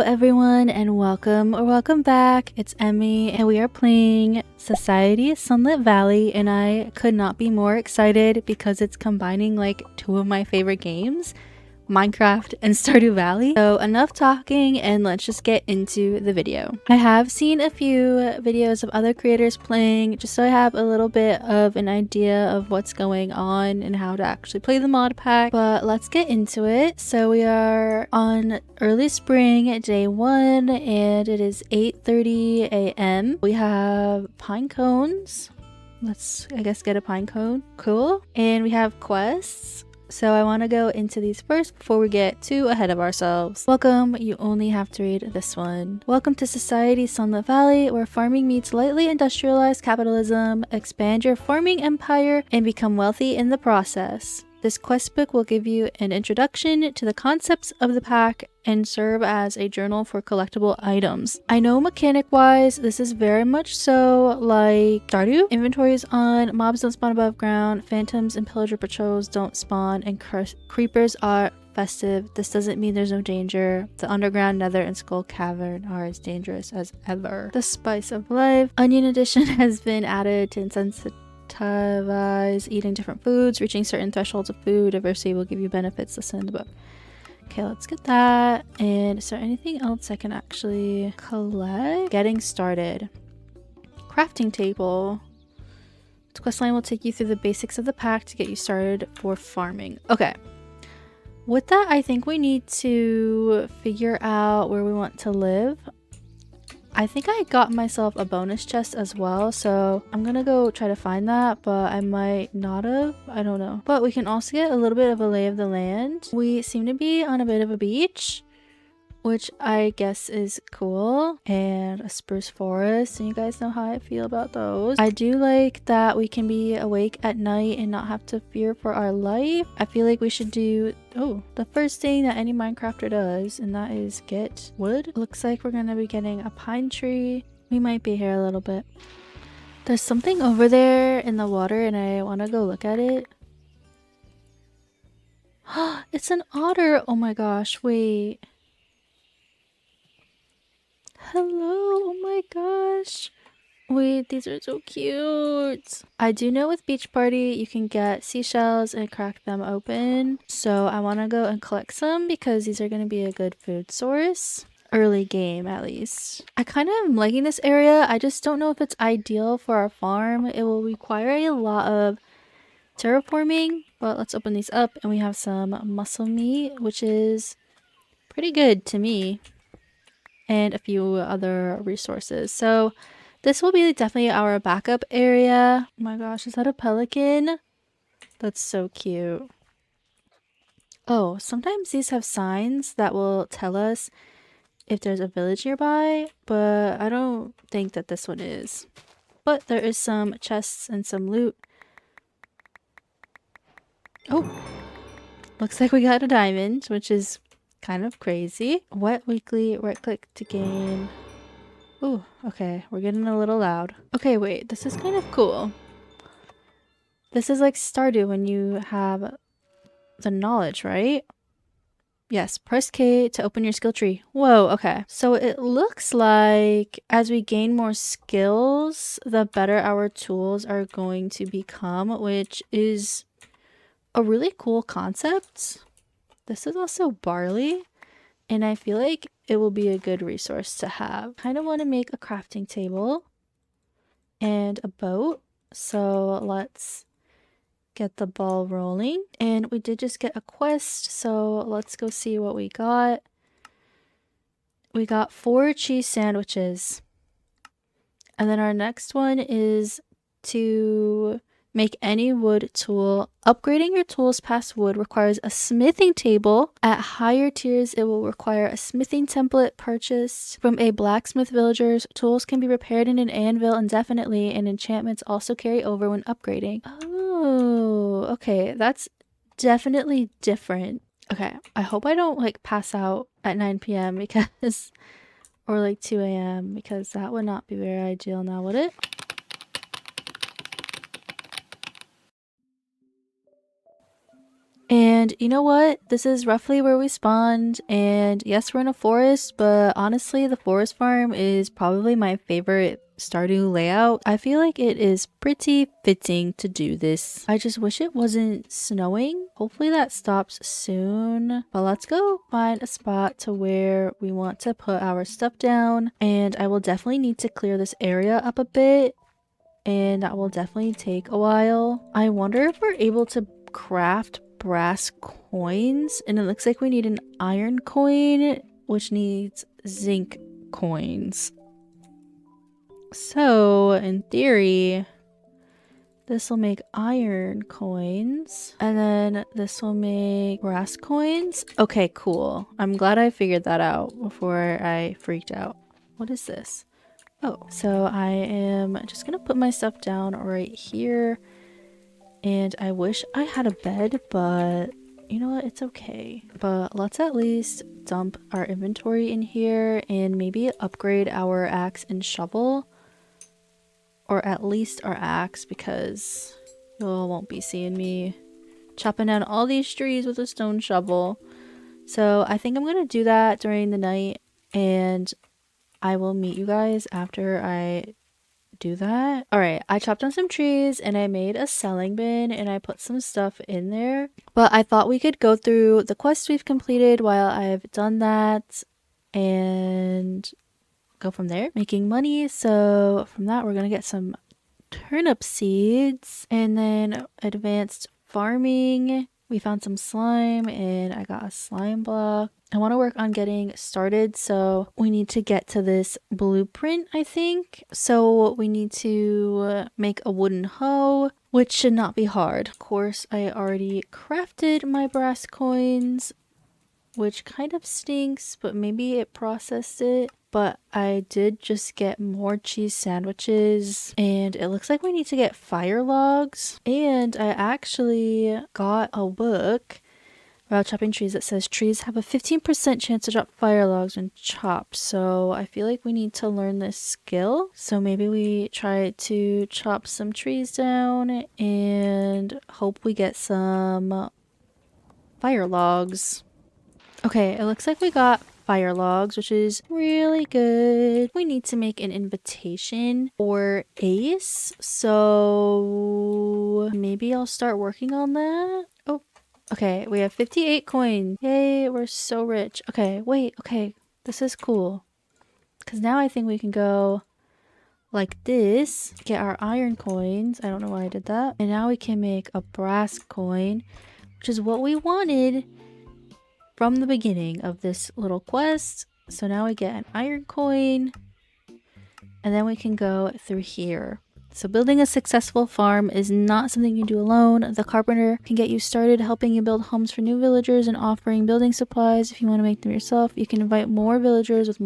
everyone, and welcome or welcome back. It's Emmy and we are playing Society Sunlit Valley, and I could not be more excited because it's combining like two of my favorite games, Minecraft and Stardew Valley. So enough talking and let's just get into the video. I have seen a few videos of other creators playing just so I have a little bit of an idea of what's going on and how to actually play the mod pack, but let's get into it. So we are on early spring day 1 and it is 8:30 a.m. We have pine cones. Let's I guess get a pine cone. Cool. And we have quests. So I want to go into these first before we get too ahead of ourselves. Welcome, you only have to read this one. Welcome to Society Sunlit Valley, where farming meets lightly industrialized capitalism. Expand your farming empire and become wealthy in the process. This quest book will give you an introduction to the concepts of the pack and serve as a journal for collectible items. I know mechanic-wise, this is very much so like Stardew. Inventory is on, mobs don't spawn above ground, phantoms and pillager patrols don't spawn, and creepers are festive. This doesn't mean there's no danger. The underground, nether, and skull cavern are as dangerous as ever. The spice of life. Onion edition has been added to incentivize eating different foods. Reaching certain thresholds of food diversity will give you benefits listed in the book. Okay, let's get that. And is there anything else I can actually collect? Getting started. Crafting table. This questline will take you through the basics of the pack to get you started for farming. Okay. With that, I think we need to figure out where we want to live. I think I got myself a bonus chest as well, so I'm gonna go try to find that, but I might not have. I don't know. But we can also get a little bit of a lay of the land. We seem to be on a bit of a beach, which I guess is cool, and a spruce forest, and you guys know how I feel about those. I do like that we can be awake at night and not have to fear for our life. I feel like we should do the first thing that any Minecrafter does, and that is get wood. Looks like we're gonna be getting a pine tree. We might be here a little bit. There's something over there in the water and I want to go look at it. It's an otter. Oh my gosh, wait. Hello, oh my gosh. Wait, these are so cute. I do know with Beach Party you can get seashells and crack them open. So I want to go and collect some because these are going to be a good food source. Early game at least. I kind of am liking this area. I just don't know if it's ideal for our farm. It will require a lot of terraforming. But let's open these up and we have some muscle meat, which is pretty good to me. And a few other resources. So this will be definitely our backup area. Oh my gosh, is that a pelican? That's so cute. Oh, sometimes these have signs that will tell us if there's a village nearby, but I don't think that this one is. But there is some chests and some loot. Oh, looks like we got a diamond, which is kind of crazy. What weekly right click to gain? Ooh, okay, we're getting a little loud. Okay, wait, this is kind of cool. This is like Stardew when you have the knowledge, right? Yes, press K to open your skill tree. Whoa, okay. So it looks like as we gain more skills, the better our tools are going to become, which is a really cool concept. This is also barley, and I feel like it will be a good resource to have. Kind of want to make a crafting table and a boat. So let's get the ball rolling. And we did just get a quest, so let's go see what we got. We got 4 cheese sandwiches. And then our next one is to make any wood tool. Upgrading your tools past wood requires a smithing table. At higher tiers, it will require a smithing template purchased from a blacksmith villagers. Tools can be repaired in an anvil indefinitely, and enchantments also carry over when upgrading. Oh, okay. That's definitely different. Okay, I hope I don't like pass out at 9 p.m. because or like 2 a.m. because that would not be very ideal now, would it? And And you know what? This is roughly where we spawned. And yes, we're in a forest, but honestly, the forest farm is probably my favorite Stardew layout. I feel like it is pretty fitting to do this. I just wish it wasn't snowing. Hopefully that stops soon. But let's go find a spot to where we want to put our stuff down. And I will definitely need to clear this area up a bit. And that will definitely take a while. I wonder if we're able to craft brass coins. And it looks like we need an iron coin, which needs zinc coins. So, in theory, this will make iron coins, and then this will make brass coins. Okay, cool. I'm glad I figured that out before I freaked out. What is this? Oh, so I am just gonna put my stuff down right here, and I wish I had a bed, but you know what? It's okay. But let's at least dump our inventory in here and maybe upgrade our axe and shovel. Or at least our axe, because you won't be seeing me chopping down all these trees with a stone shovel. So I think I'm going to do that during the night, and I will meet you guys after I do that. Alright, I chopped down some trees and I made a selling bin and I put some stuff in there. But I thought we could go through the quests we've completed while I've done that and go from there, making money. So from that, we're gonna get some turnip seeds and then advanced farming. We found some slime and I got a slime block. I want to work on getting started, so we need to get to this blueprint, I think. So we need to make a wooden hoe, which should not be hard. Of course, I already crafted my brass coins, which kind of stinks, but maybe it processed it. But I did just get more cheese sandwiches, and it looks like we need to get fire logs. And I actually got a book about chopping trees that says trees have a 15% chance to drop fire logs when chopped. So I feel like we need to learn this skill. So maybe we try to chop some trees down and hope we get some fire logs. Okay, it looks like we got fire logs, which is really good. We need to make an invitation for Ace, so maybe I'll start working on that. Oh, okay, we have 58 coins. Yay, we're so rich. Okay, wait, okay, this is cool. Because now I think we can go like this, get our iron coins. I don't know why I did that. And now we can make a brass coin, which is what we wanted from the beginning of this little quest. So now we get an iron coin, and then we can go through here. So building a successful farm is not something you do alone. The carpenter can get you started helping you build homes for new villagers and offering building supplies. If you want to make them yourself, you can invite more villagers with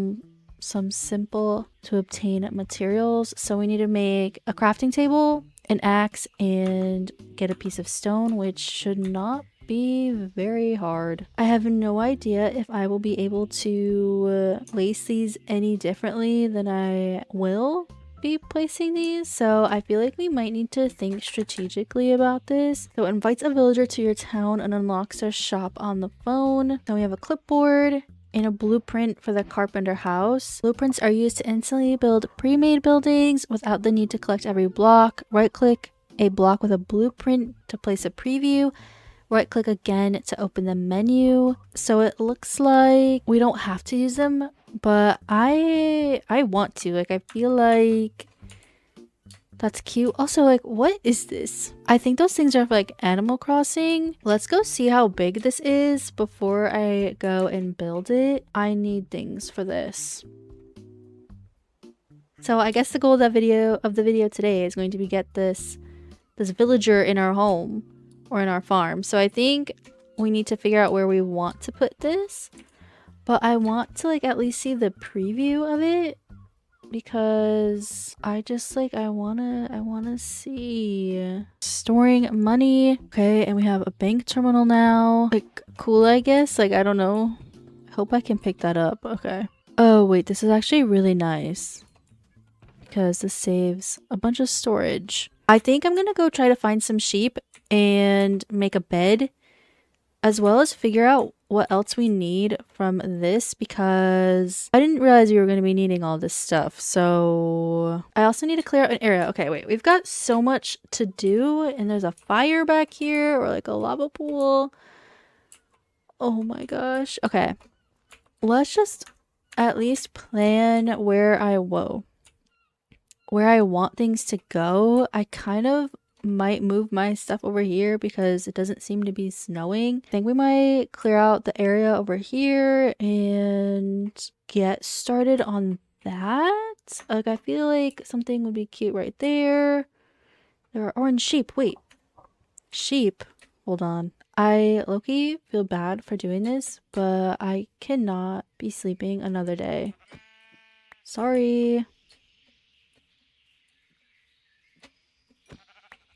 some simple to obtain materials. So we need to make a crafting table, an axe, and get a piece of stone, which should not be very hard. I have no idea if I will be able to place these any differently than I will be placing these, so I feel like we might need to think strategically about this. So invites a villager to your town and unlocks a shop on the phone. Then we have a clipboard and a blueprint for the carpenter house. Blueprints are used to instantly build pre-made buildings without the need to collect every block. Right click a block with a blueprint to place a preview. Right click again to open the menu. So it looks like we don't have to use them, but I want to. Like, I feel like that's cute. Also, like, what is this? I think those things are for like Animal Crossing. Let's go see how big this is before I go and build it. I need things for this. So I guess the goal of the video today is going to be get this villager in our home. Or in our farm. So I think we need to figure out where we want to put this. But I want to like at least see the preview of it. Because I just like I wanna see. Storing money. Okay, and we have a bank terminal now. Like, cool, I guess. Like, I don't know. I hope I can pick that up. Okay. Oh wait, this is actually really nice. Because this saves a bunch of storage. I think I'm gonna go try to find some sheep and make a bed as well as figure out what else we need from this, because I didn't realize we were going to be needing all this stuff. So I also need to clear out an area. Okay, wait, we've got so much to do, and there's a fire back here, or like a lava pool. Oh my gosh. Okay, let's just at least plan where I want things to go. I kind of might move my stuff over here because it doesn't seem to be snowing. I think we might clear out the area over here and get started on that. Like, I feel like something would be cute right there. There are orange sheep. Wait, sheep. Hold on. I low-key feel bad for doing this, but I cannot be sleeping another day. Sorry.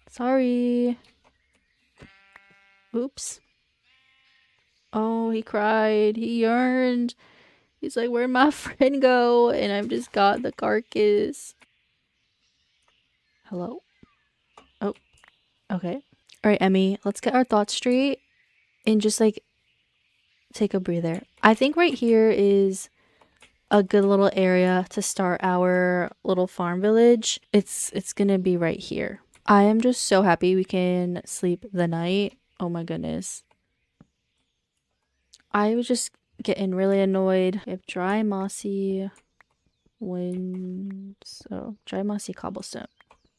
Sorry. Oops. Oh, he cried. He yearned. He's like, where'd my friend go? And I've just got the carcass. Hello? Oh, okay. All right, Emmy, let's get our thoughts straight and just like take a breather. I think right here is a good little area to start our little farm village. It's gonna be right here. I am just so happy we can sleep the night. Oh my goodness. I was just getting really annoyed. We have dry mossy dry mossy cobblestone.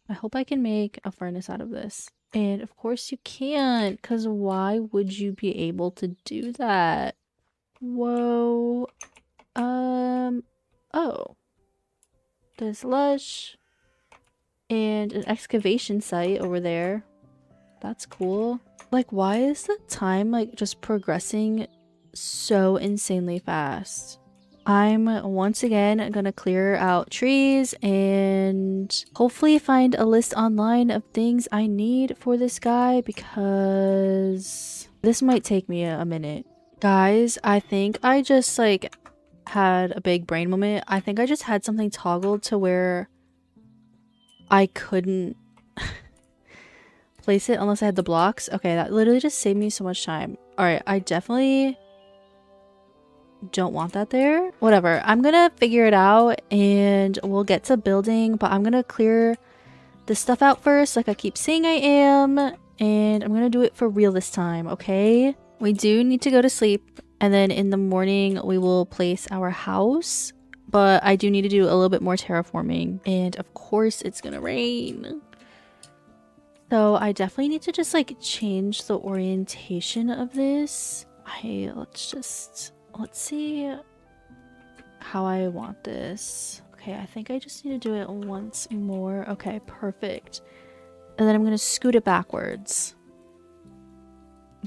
I hope I can make a furnace out of this. And of course you can't, because why would you be able to do that? Whoa. Oh. There's lush. And an excavation site over there. That's cool. Like, why is the time, like, just progressing so insanely fast? I'm once again gonna clear out trees and hopefully find a list online of things I need for this guy, because this might take me a minute. Guys, I think I just like had a big brain moment. I think I just had something toggled to where I couldn't place it unless I had the blocks. Okay, that literally just saved me so much time. All right, I definitely don't want that there. Whatever, I'm gonna figure it out and we'll get to building, but I'm gonna clear this stuff out first, like I keep saying I am, and I'm gonna do it for real this time. Okay, we do need to go to sleep, and then in the morning we will place our house, but I do need to do a little bit more terraforming, and of course it's gonna rain. So I definitely need to just like change the orientation of this. Let's see how I want this. Okay, I think I just need to do it once more. Okay, perfect. And then I'm going to scoot it backwards.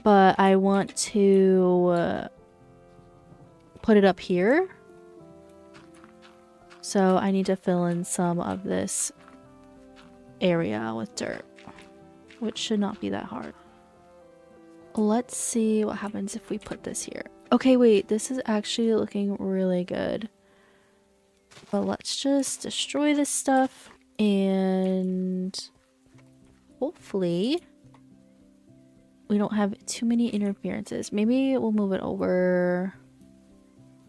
But I want to put it up here. So I need to fill in some of this area with dirt, which should not be that hard. Let's see what happens if we put this here. Okay, wait, this is actually looking really good. But let's just destroy this stuff and hopefully we don't have too many interferences. Maybe we'll move it over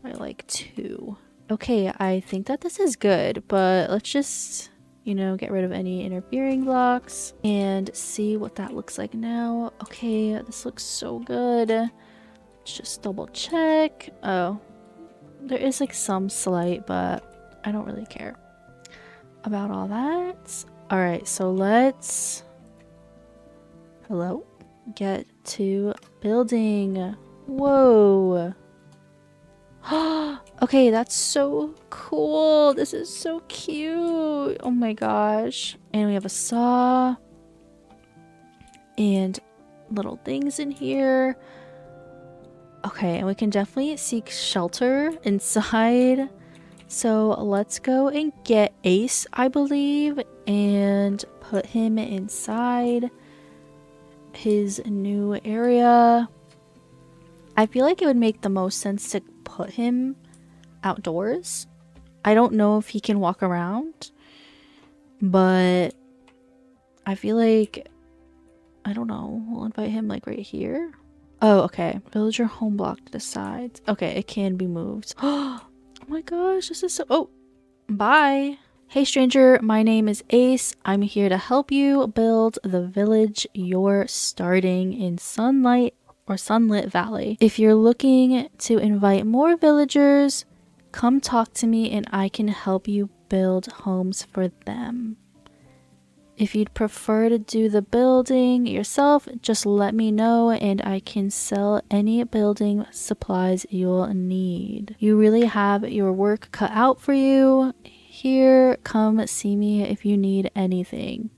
by like 2. Okay, I think that this is good, but let's just, you know, get rid of any interfering blocks and see what that looks like now. Okay, this looks so good. Let's just double check. Oh, there is like some slight, but I don't really care about all that. All right, so let's get to building. Whoa. Okay, that's so cool. This is so cute. Oh my gosh. And we have a saw and little things in here. Okay, and we can definitely seek shelter inside. So let's go and get Ace, I believe, and put him inside his new area. I feel like it would make the most sense to put him outdoors. I don't know if he can walk around, but I feel like, I don't know, we'll invite him like right here. Oh, okay. Villager home block to the sides. Okay, it can be moved. Oh my gosh, this is so... Oh, bye. Hey stranger, my name is Ace. I'm here to help you build the village you're starting in Sunlight or Sunlit Valley. If you're looking to invite more villagers, come talk to me and I can help you build homes for them. If you'd prefer to do the building yourself, just let me know and I can sell any building supplies you'll need. You really have your work cut out for you. Here, come see me if you need anything.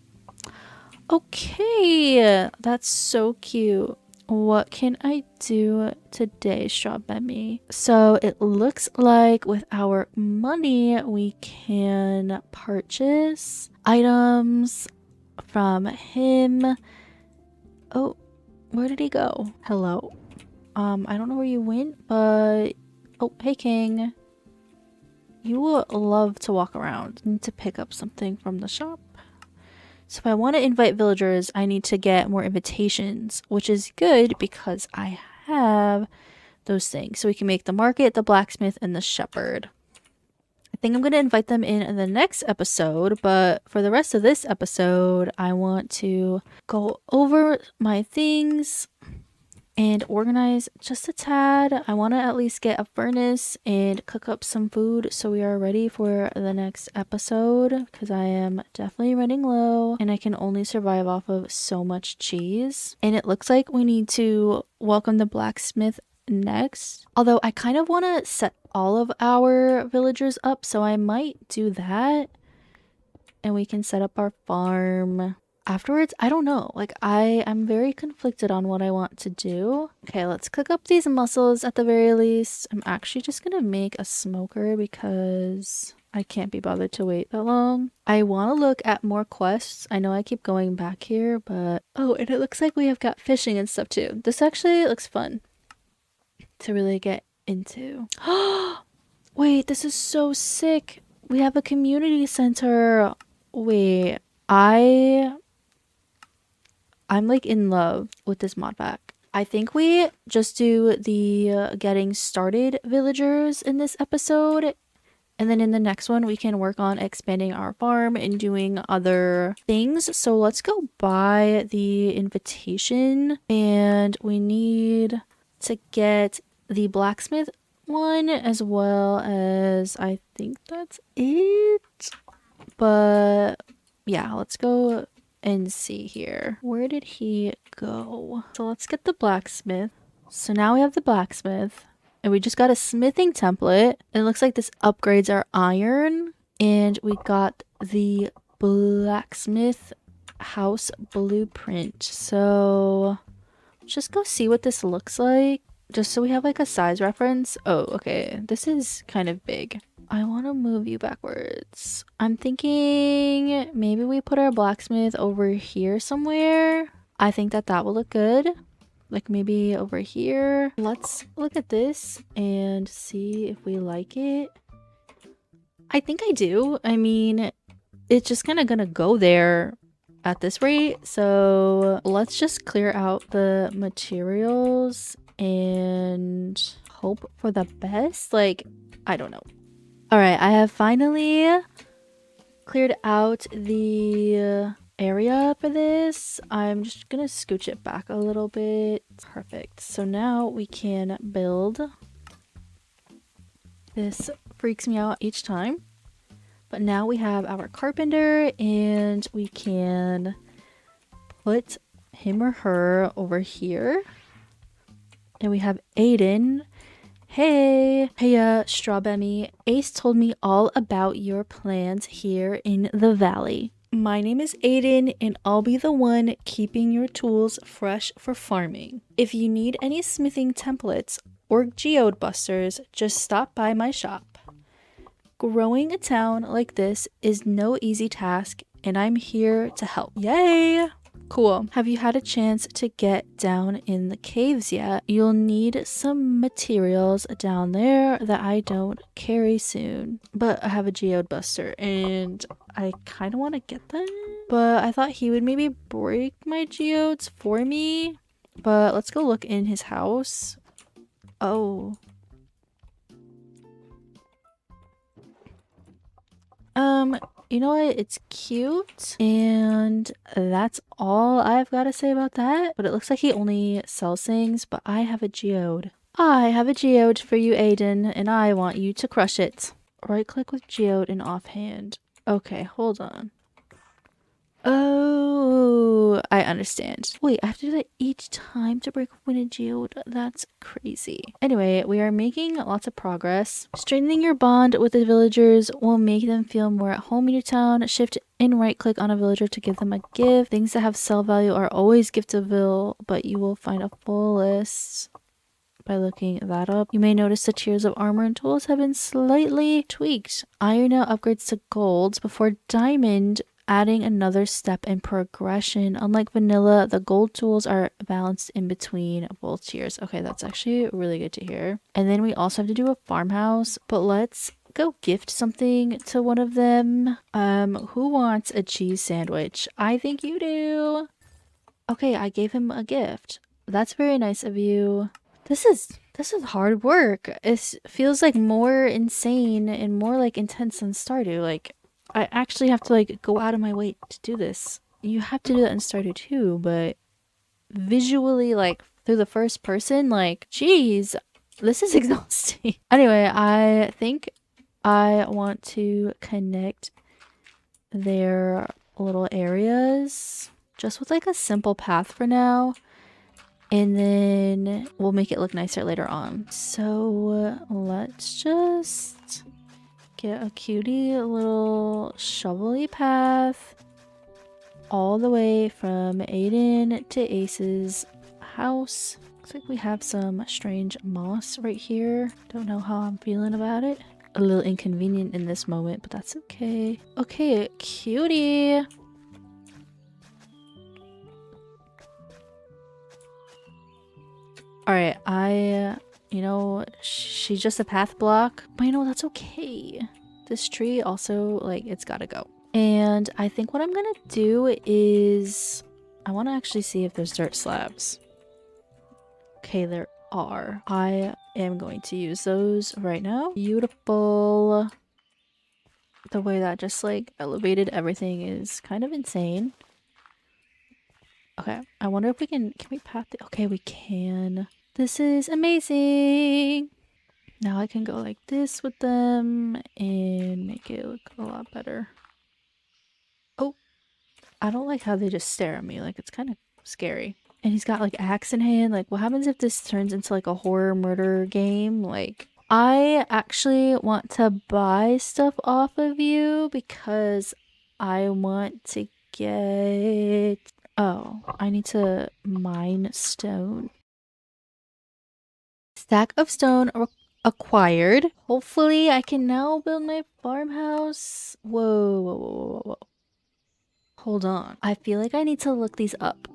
Okay, that's so cute. What can I do today, Strawberry? So it looks like with our money, we can purchase items from him. Oh, where did he go? Hello. I don't know where you went, but... Oh, hey, King. You will love to walk around. I need to pick up something from the shop. So if I want to invite villagers, I need to get more invitations, which is good because I have those things. So we can make the market, the blacksmith, and the shepherd. I think I'm going to invite them in the next episode, but for the rest of this episode, I want to go over my things and organize just a tad. I want to at least get a furnace and cook up some food so we are ready for the next episode because I am definitely running low and I can only survive off of so much cheese. And it looks like we need to welcome the blacksmith next. Although I kind of want to set all of our villagers up, so I might do that. And we can set up our farm. Afterwards, I don't know. Like, I'm very conflicted on what I want to do. Okay, let's cook up these mussels at the very least. I'm actually just gonna make a smoker because I can't be bothered to wait that long. I want to look at more quests. I know I keep going back here, but... Oh, and it looks like we have got fishing and stuff too. This actually looks fun to really get into. Wait, this is so sick. We have a community center. Wait, I'm like in love with this mod pack. I think we just do the getting started villagers in this episode. And then in the next one, we can work on expanding our farm and doing other things. So let's go buy the invitation. And we need to get the blacksmith one as well as I think that's it. But yeah, let's go and see here. Where did he go? So let's get the blacksmith. So now we have the blacksmith and we just got a smithing template. It looks like this upgrades our iron and we got the blacksmith house blueprint. So let's just go see what this looks like just so we have like a size reference. Oh, okay. This is kind of big. I want to move you backwards. I'm thinking maybe we put our blacksmith over here somewhere. I think that will look good. Like maybe over here. Let's look at this and see if we like it. I think I do. I mean, it's just kind of gonna go there at this rate. So let's just clear out the materials and hope for the best. Like, I don't know. Alright, I have finally cleared out the area for this. I'm just gonna scooch it back a little bit. Perfect. So now we can build. This freaks me out each time. But now we have our carpenter and we can put him or her over here. And we have Aiden. Hey, Strawberry. Ace told me all about your plans here in the valley. My name is Aiden and I'll be the one keeping your tools fresh for farming. If you need any smithing templates or geode busters, just stop by my shop. Growing a town like this is no easy task and I'm here to help. Yay! Cool. Have you had a chance to get down in the caves yet? You'll need some materials down there that I don't carry soon. But I have a geode buster and I kind of want to get them. But I thought he would maybe break my geodes for me. But let's go look in his house. Oh. You know what? It's cute. And that's all I've got to say about that. But it looks like he only sells things, but I have a geode. I have a geode for you, Aiden, and I want you to crush it. Right click with geode and offhand. Okay, hold on. Oh, I understand. Wait, I have to do that each time to break open a geode? That's crazy. Anyway, we are making lots of progress. Strengthening your bond with the villagers will make them feel more at home in your town. Shift and right click on a villager to give them a gift. Things that have sell value are always giftable, but you will find a full list by looking that up. You may notice the tiers of armor and tools have been slightly tweaked. Iron now upgrades to gold before diamond, adding another step in progression. Unlike vanilla, the gold tools are balanced in between both tiers. Okay, that's actually really good to hear. And then we also have to do a farmhouse, but let's go gift something to one of them. Who wants a cheese sandwich? I think you do. Okay, I gave him a gift. That's very nice of you. This is hard work. It feels like more insane and more like intense than Stardew. Like I actually have to like go out of my way to do this. You have to do that in Stardew too, but visually like through the first person, like geez, this is exhausting. Anyway, I think I want to connect their little areas just with like a simple path for now. And then we'll make it look nicer later on. So let's just get a cutie little shovelly path all the way from Aiden to Ace's house. Looks like we have some strange moss right here. Don't know how I'm feeling about it. A little inconvenient in this moment, but that's okay. Okay, cutie. Alright, you know, she's just a path block, but you know, that's okay. This tree also, like, it's gotta go. And I think what I'm gonna do is, I want to actually see if there's dirt slabs. Okay, there are. I am going to use those right now. Beautiful. The way that just, like, elevated everything is kind of insane. Okay, I wonder if can we path it? Okay, we can. This is amazing. Now I can go like this with them and make it look a lot better. Oh, I don't like how they just stare at me. Like, it's kind of scary. And he's got like axe in hand. Like, what happens if this turns into like a horror murder game? Like, I actually want to buy stuff off of you because I want to get... Oh, I need to mine stone. Stack of stone acquired. Hopefully I can now build my farmhouse. Whoa, whoa, whoa, whoa, whoa. Hold on. I feel like I need to look these up.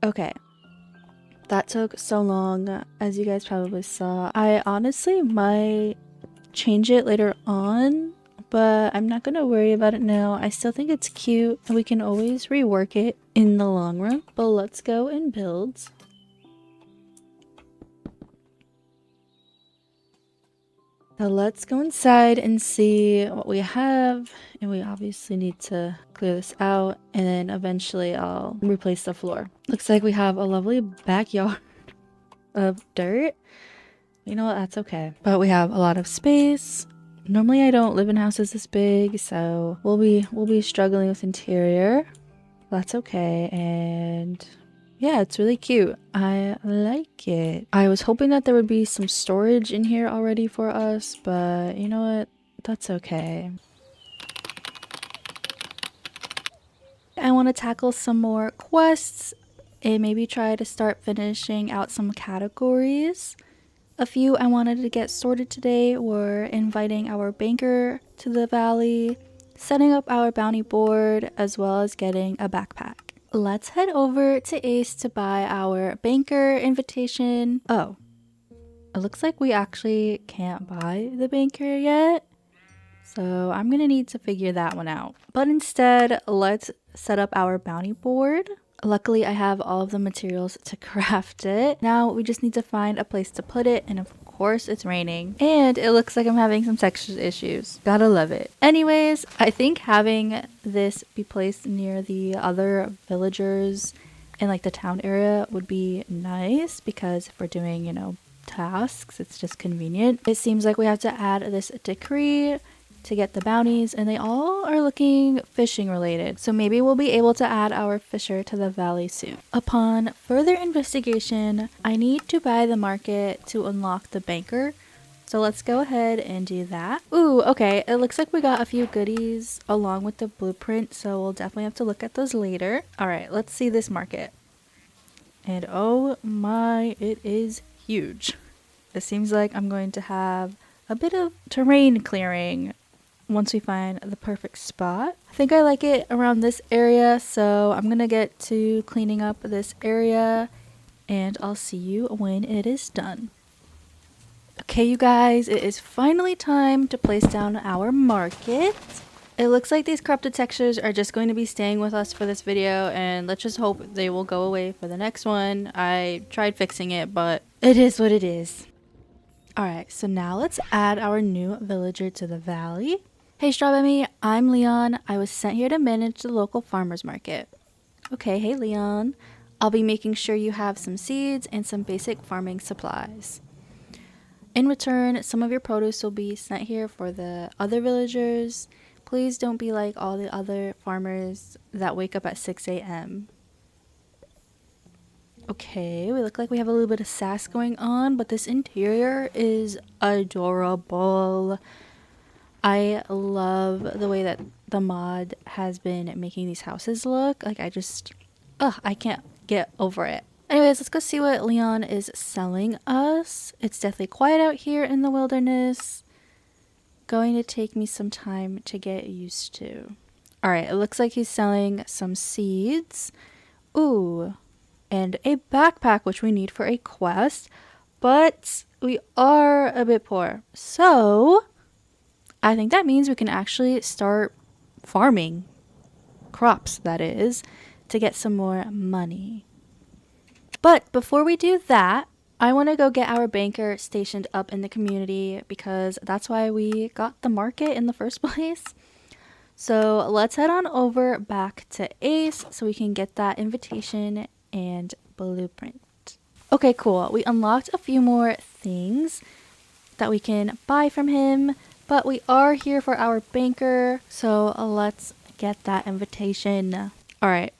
Okay. That took so long, as you guys probably saw. I honestly might change it later on, but I'm not gonna worry about it now. I still think it's cute and we can always rework it in the long run. But let's go and build. So let's go inside and see what we have. And we obviously need to clear this out. And then eventually I'll replace the floor. Looks like we have a lovely backyard of dirt. You know what? That's okay. But we have a lot of space. Normally I don't live in houses this big, so we'll be struggling with interior. That's okay. And yeah, it's really cute. I like it. I was hoping that there would be some storage in here already for us, but you know what? That's okay. I want to tackle some more quests and maybe try to start finishing out some categories. A few I wanted to get sorted today were inviting our banker to the valley, setting up our bounty board, as well as getting a backpack. Let's head over to Ace to buy our banker invitation. Oh, it looks like we actually can't buy the banker yet. So I'm gonna need to figure that one out. But instead, let's set up our bounty board. Luckily, I have all of the materials to craft it. Now we just need to find a place to put it, and of course it's raining. And it looks like I'm having some texture issues. Gotta love it. Anyways, I think having this be placed near the other villagers in like the town area would be nice, because if we're doing, you know, tasks, it's just convenient. It seems like we have to add this decree to get the bounties, and they all are looking fishing related, so maybe we'll be able to add our fisher to the valley soon. Upon further investigation, I need to buy the market to unlock the banker, so let's go ahead and do that. Ooh, okay, it looks like we got a few goodies along with the blueprint, so we'll definitely have to look at those later. All right, let's see this market. And oh my, it is huge. It seems like I'm going to have a bit of terrain clearing once we find the perfect spot. I think I like it around this area, so I'm gonna get to cleaning up this area and I'll see you when it is done. Okay, you guys, it is finally time to place down our market. It looks like these corrupted textures are just going to be staying with us for this video, and let's just hope they will go away for the next one. I tried fixing it, but it is what it is. Alright, so now let's add our new villager to the valley. Hey Strawberry, I'm Leon. I was sent here to manage the local farmers market. Okay, hey Leon. I'll be making sure you have some seeds and some basic farming supplies. In return, some of your produce will be sent here for the other villagers. Please don't be like all the other farmers that wake up at 6 a.m. Okay, we look like we have a little bit of sass going on, but this interior is adorable. I love the way that the mod has been making these houses look. Like, I can't get over it. Anyways, let's go see what Leon is selling us. It's deathly quiet out here in the wilderness. Going to take me some time to get used to. Alright, it looks like he's selling some seeds. Ooh, and a backpack, which we need for a quest. But we are a bit poor. So I think that means we can actually start farming crops, that is, to get some more money. But before we do that, I want to go get our banker stationed up in the community, because that's why we got the market in the first place. So let's head on over back to Ace so we can get that invitation and blueprint. Okay, cool. We unlocked a few more things that we can buy from him. But we are here for our banker, so let's get that invitation. Alright,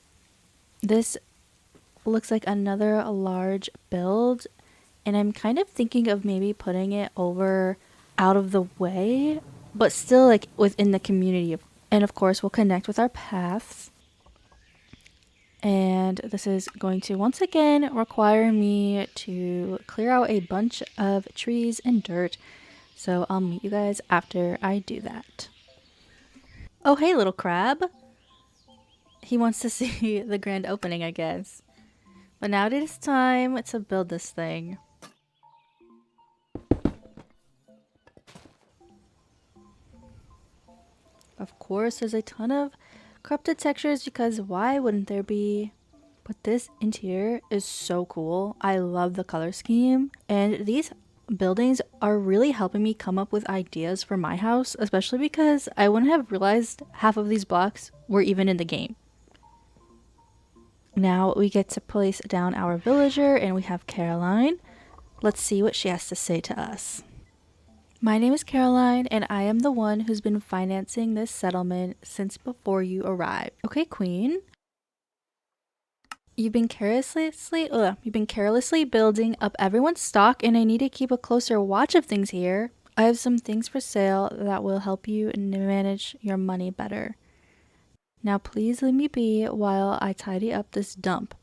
this looks like another large build, and I'm kind of thinking of maybe putting it over out of the way, but still like within the community. And of course, we'll connect with our paths. And this is going to once again require me to clear out a bunch of trees and dirt. So I'll meet you guys after I do that. Oh, hey, little crab. He wants to see the grand opening, I guess. But now it is time to build this thing. Of course, there's a ton of corrupted textures because why wouldn't there be? But this interior is so cool. I love the color scheme, and these buildings are really helping me come up with ideas for my house, especially because I wouldn't have realized half of these blocks were even in the game. Now we get to place down our villager, and we have Caroline. Let's see what she has to say to us. My name is Caroline, and I am the one who's been financing this settlement since before you arrived. Okay, Queen. You've been carelessly building up everyone's stock, and I need to keep a closer watch of things here. I have some things for sale that will help you manage your money better. Now please leave me be while I tidy up this dump.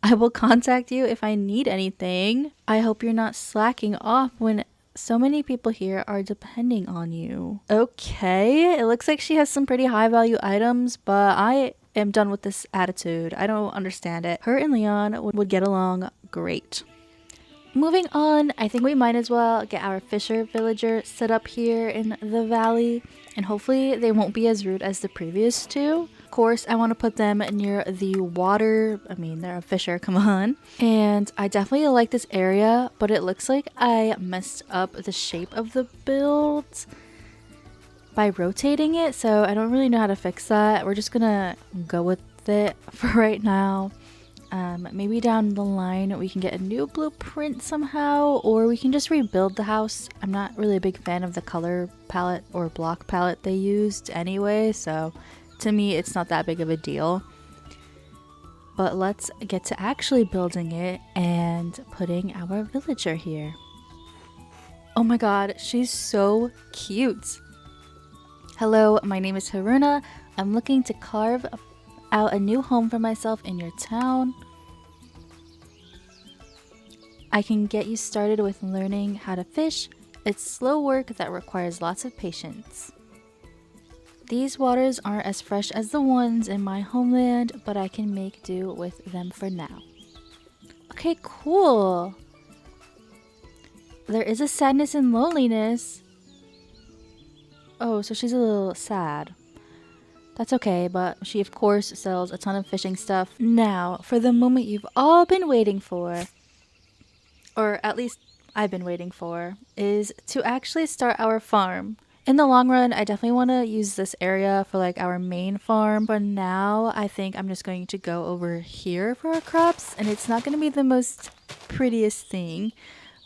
I will contact you if I need anything. I hope you're not slacking off when so many people here are depending on you. Okay, it looks like she has some pretty high value items, but I am done with this attitude. I don't understand it. Her and Leon would get along great. Moving on, I think we might as well get our fisher villager set up here in the valley, and hopefully they won't be as rude as the previous two. Of course, I want to put them near the water. I mean, they're a fisher, come on. And I definitely like this area, but it looks like I messed up the shape of the build by rotating it, so I don't really know how to fix that. We're just gonna go with it for right now. Maybe down the line we can get a new blueprint somehow, or we can just rebuild the house. I'm not really a big fan of the color palette or block palette they used anyway, so to me it's not that big of a deal. But let's get to actually building it and putting our villager here. Oh my god, she's so cute. Hello, my name is Haruna. I'm looking to carve out a new home for myself in your town. I can get you started with learning how to fish. It's slow work that requires lots of patience. These waters aren't as fresh as the ones in my homeland, but I can make do with them for now. Okay, cool. There is a sadness and loneliness. Oh, so she's a little sad. That's okay, but she of course sells a ton of fishing stuff. Now, for the moment you've all been waiting for, or at least I've been waiting for, is to actually start our farm. In the long run, I definitely want to use this area for like our main farm, but now I think I'm just going to go over here for our crops, and it's not going to be the most prettiest thing,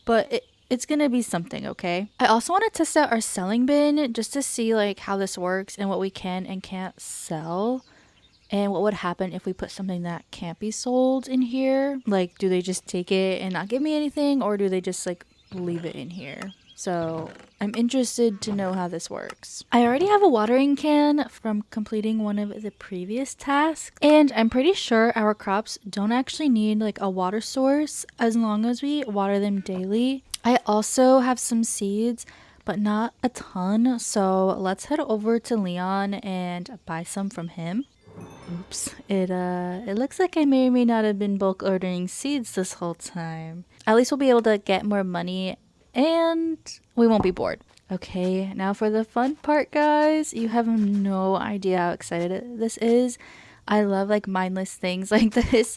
but it's gonna be something, okay? I also want to test out our selling bin just to see like how this works and what we can and can't sell, and what would happen if we put something that can't be sold in here. Like, do they just take it and not give me anything, or do they just like leave it in here? So I'm interested to know how this works. I already have a watering can from completing one of the previous tasks, and I'm pretty sure our crops don't actually need like a water source as long as we water them daily. I also have some seeds, but not a ton, so let's head over to Leon and buy some from him. Oops, it looks like I may or may not have been bulk ordering seeds this whole time. At least we'll be able to get more money and we won't be bored. Okay, now for the fun part, guys. You have no idea how excited this is. I love like mindless things like this.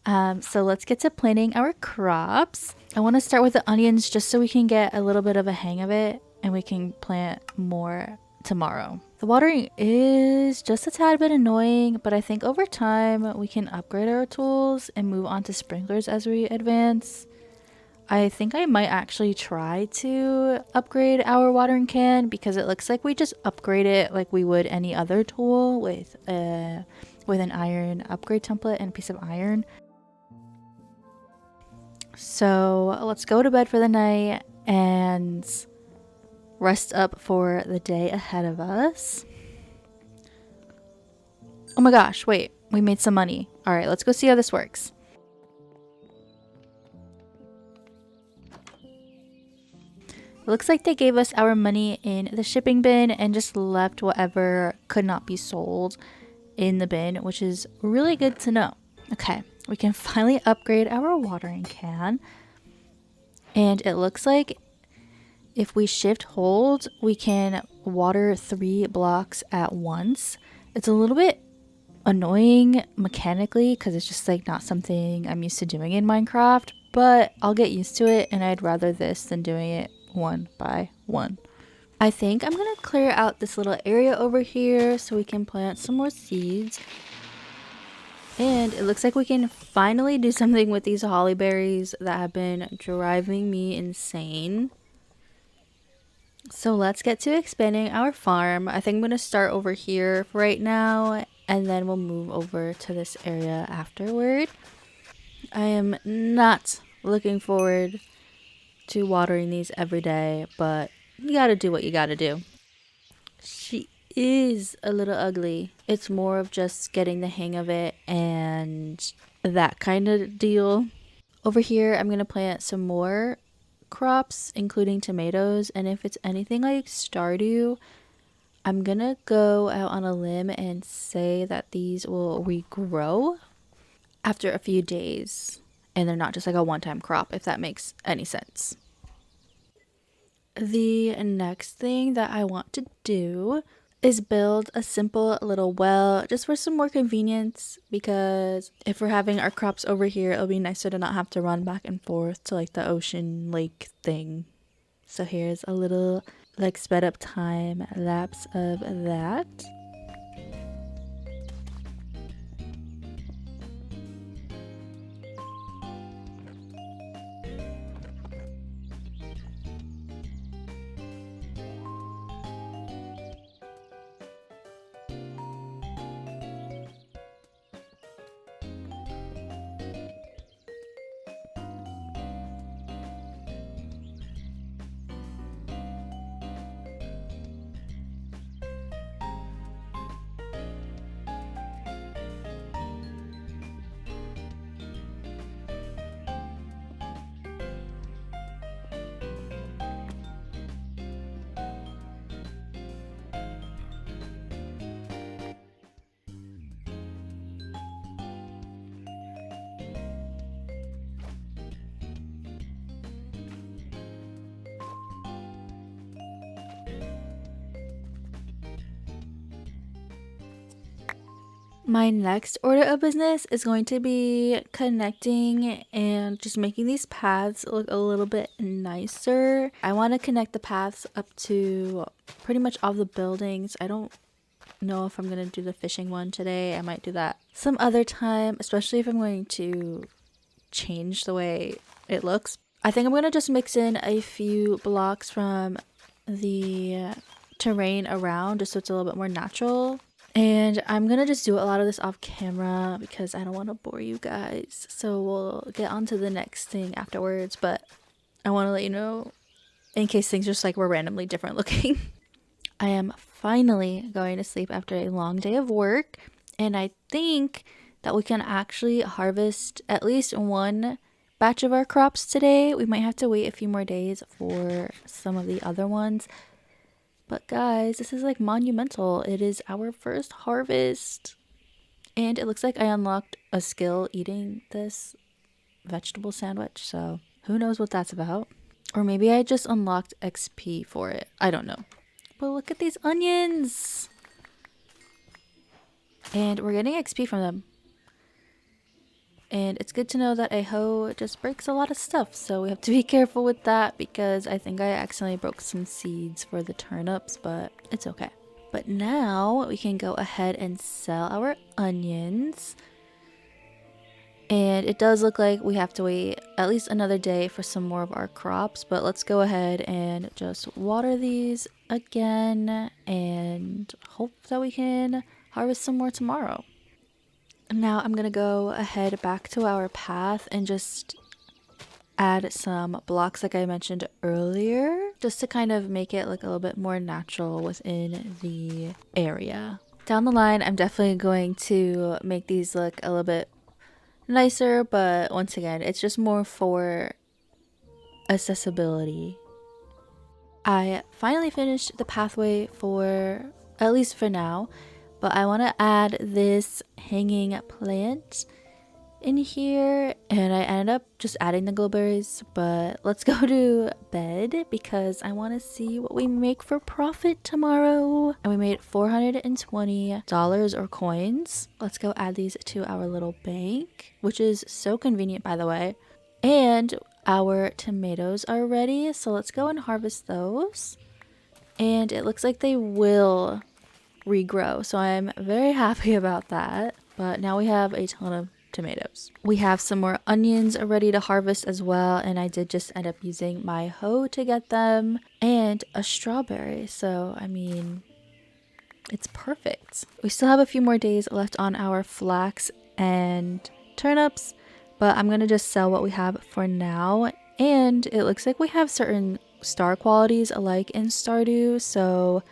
So let's get to planting our crops. I want to start with the onions just so we can get a little bit of a hang of it and we can plant more tomorrow. The watering is just a tad bit annoying, but I think over time we can upgrade our tools and move on to sprinklers as we advance. I think I might actually try to upgrade our watering can because it looks like we just upgrade it like we would any other tool with an iron upgrade template and a piece of iron. So let's go to bed for the night and rest up for the day ahead of us. Oh my gosh, wait, we made some money. All right, let's go see how this works. It looks like they gave us our money in the shipping bin and just left whatever could not be sold in the bin, which is really good to know. Okay, we can finally upgrade our watering can. And it looks like If we shift hold, we can water 3 blocks at once. It's a little bit annoying mechanically because it's just like not something I'm used to doing in Minecraft, but I'll get used to it and I'd rather this than doing it one by one. I think I'm gonna clear out this little area over here so we can plant some more seeds. And it looks like we can finally do something with these holly berries that have been driving me insane. So let's get to expanding our farm. I think I'm going to start over here right now and then we'll move over to this area afterward. I am not looking forward to watering these every day, but you gotta do what you gotta do. She is a little ugly. It's more of just getting the hang of it and that kind of deal. Over here, I'm going to plant some more crops, including tomatoes. And if it's anything like Stardew, I'm going to go out on a limb and say that these will regrow after a few days. And they're not just like a one-time crop, if that makes any sense. The next thing that I want to do is build a simple little well just for some more convenience, because if we're having our crops over here, it'll be nicer to not have to run back and forth to like the ocean lake thing. So here's a little like sped up time lapse of that. My next order of business is going to be connecting and just making these paths look a little bit nicer. I want to connect the paths up to pretty much all the buildings. I don't know if I'm going to do the fishing one today. I might do that some other time, especially if I'm going to change the way it looks. I think I'm going to just mix in a few blocks from the terrain around just so it's a little bit more natural. And I'm gonna just do a lot of this off camera because I don't want to bore you guys. So we'll get on to the next thing afterwards, but I want to let you know in case things just like were randomly different looking. I am finally going to sleep after a long day of work, and I think that we can actually harvest at least one batch of our crops today. We might have to wait a few more days for some of the other ones. But guys, this is like monumental. It is our first harvest. And it looks like I unlocked a skill eating this vegetable sandwich. So who knows what that's about? Or maybe I just unlocked XP for it. I don't know. But look at these onions. And we're getting XP from them. And it's good to know that a hoe just breaks a lot of stuff, so we have to be careful with that because I think I accidentally broke some seeds for the turnips, but it's okay. But now we can go ahead and sell our onions. And it does look like we have to wait at least another day for some more of our crops, but let's go ahead and just water these again and hope that we can harvest some more tomorrow. Now I'm gonna go ahead back to our path and just add some blocks like I mentioned earlier, just to kind of make it look a little bit more natural within the area. Down the line, I'm definitely going to make these look a little bit nicer, but once again, it's just more for accessibility. I finally finished the pathway for, at least for now, but I want to add this hanging plant in here, and I ended up just adding the glowberries. But let's go to bed because I want to see what we make for profit tomorrow. And we made $420 or coins. Let's go add these to our little bank, which is so convenient, by the way. And our tomatoes are ready, so let's go and harvest those. And it looks like they will regrow, so I'm very happy about that. But now we have a ton of tomatoes. We have some more onions ready to harvest as well, and I did just end up using my hoe to get them, and a strawberry. So I mean, it's perfect. We still have a few more days left on our flax and turnips, but I'm gonna just sell what we have for now. And it looks like we have certain star qualities alike in Stardew, so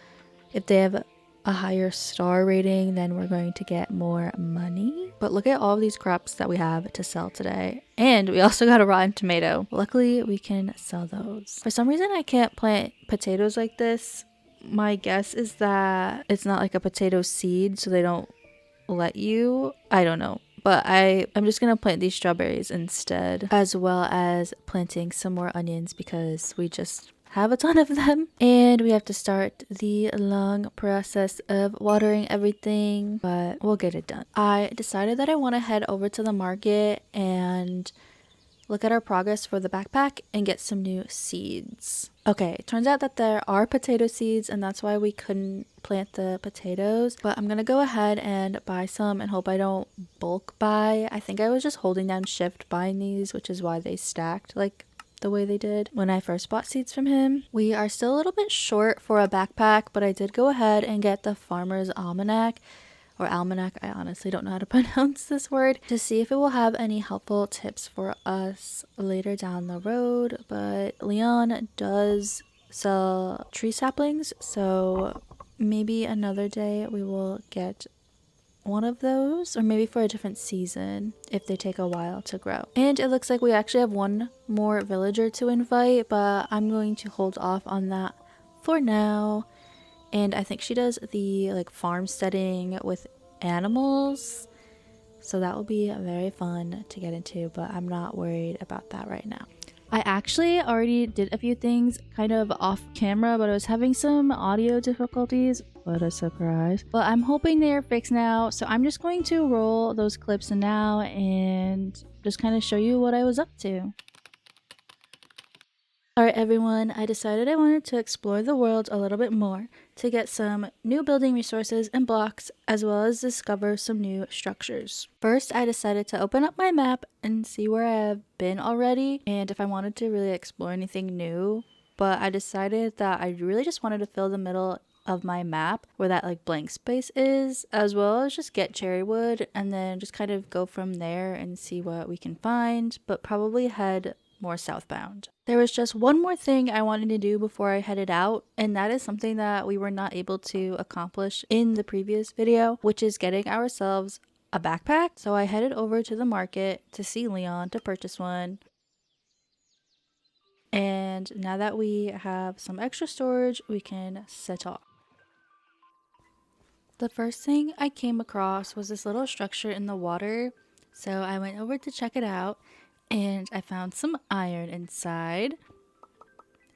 if they have a higher star rating, then we're going to get more money. But look at all of these crops that we have to sell today. And we also got a rotten tomato. Luckily, we can sell those. For some reason, I can't plant potatoes like this. My guess is that it's not like a potato seed, so they don't let you. I don't know. But I'm just going to plant these strawberries instead, as well as planting some more onions because we just have a ton of them. And we have to start the long process of watering everything, but we'll get it done. I decided that I want to head over to the market and look at our progress for the backpack and get some new seeds. Okay, turns out that there are potato seeds and that's why we couldn't plant the potatoes, but I'm gonna go ahead and buy some and hope I don't bulk buy. I think I was just holding down shift buying these, which is why they stacked like the way they did when I first bought seeds from him. We are still a little bit short for a backpack, but I did go ahead and get the Farmer's Almanac, or almanac, I honestly don't know how to pronounce this word, to see if it will have any helpful tips for us later down the road. But Leon does sell tree saplings, so maybe another day we will get one of those, or maybe for a different season if they take a while to grow. And it looks like we actually have one more villager to invite, but I'm going to hold off on that for now. And I think she does the like farmsteading with animals, so that will be very fun to get into, but I'm not worried about that right now. I actually already did a few things kind of off camera, but I was having some audio difficulties. What a surprise. But I'm hoping they're fixed now, so I'm just going to roll those clips now and just kind of show you what I was up to. Alright everyone, I decided I wanted to explore the world a little bit more to get some new building resources and blocks, as well as discover some new structures. First, I decided to open up my map and see where I have been already and if I wanted to really explore anything new, but I decided that I really just wanted to fill the middle of my map where that like blank space is, as well as just get cherry wood and then just kind of go from there and see what we can find, but probably head more southbound. There was just one more thing I wanted to do before I headed out, and that is something that we were not able to accomplish in the previous video, which is getting ourselves a backpack. So I headed over to the market to see Leon to purchase one. And now that we have some extra storage, we can set off. The first thing I came across was this little structure in the water, so I went over to check it out. And I found some iron inside.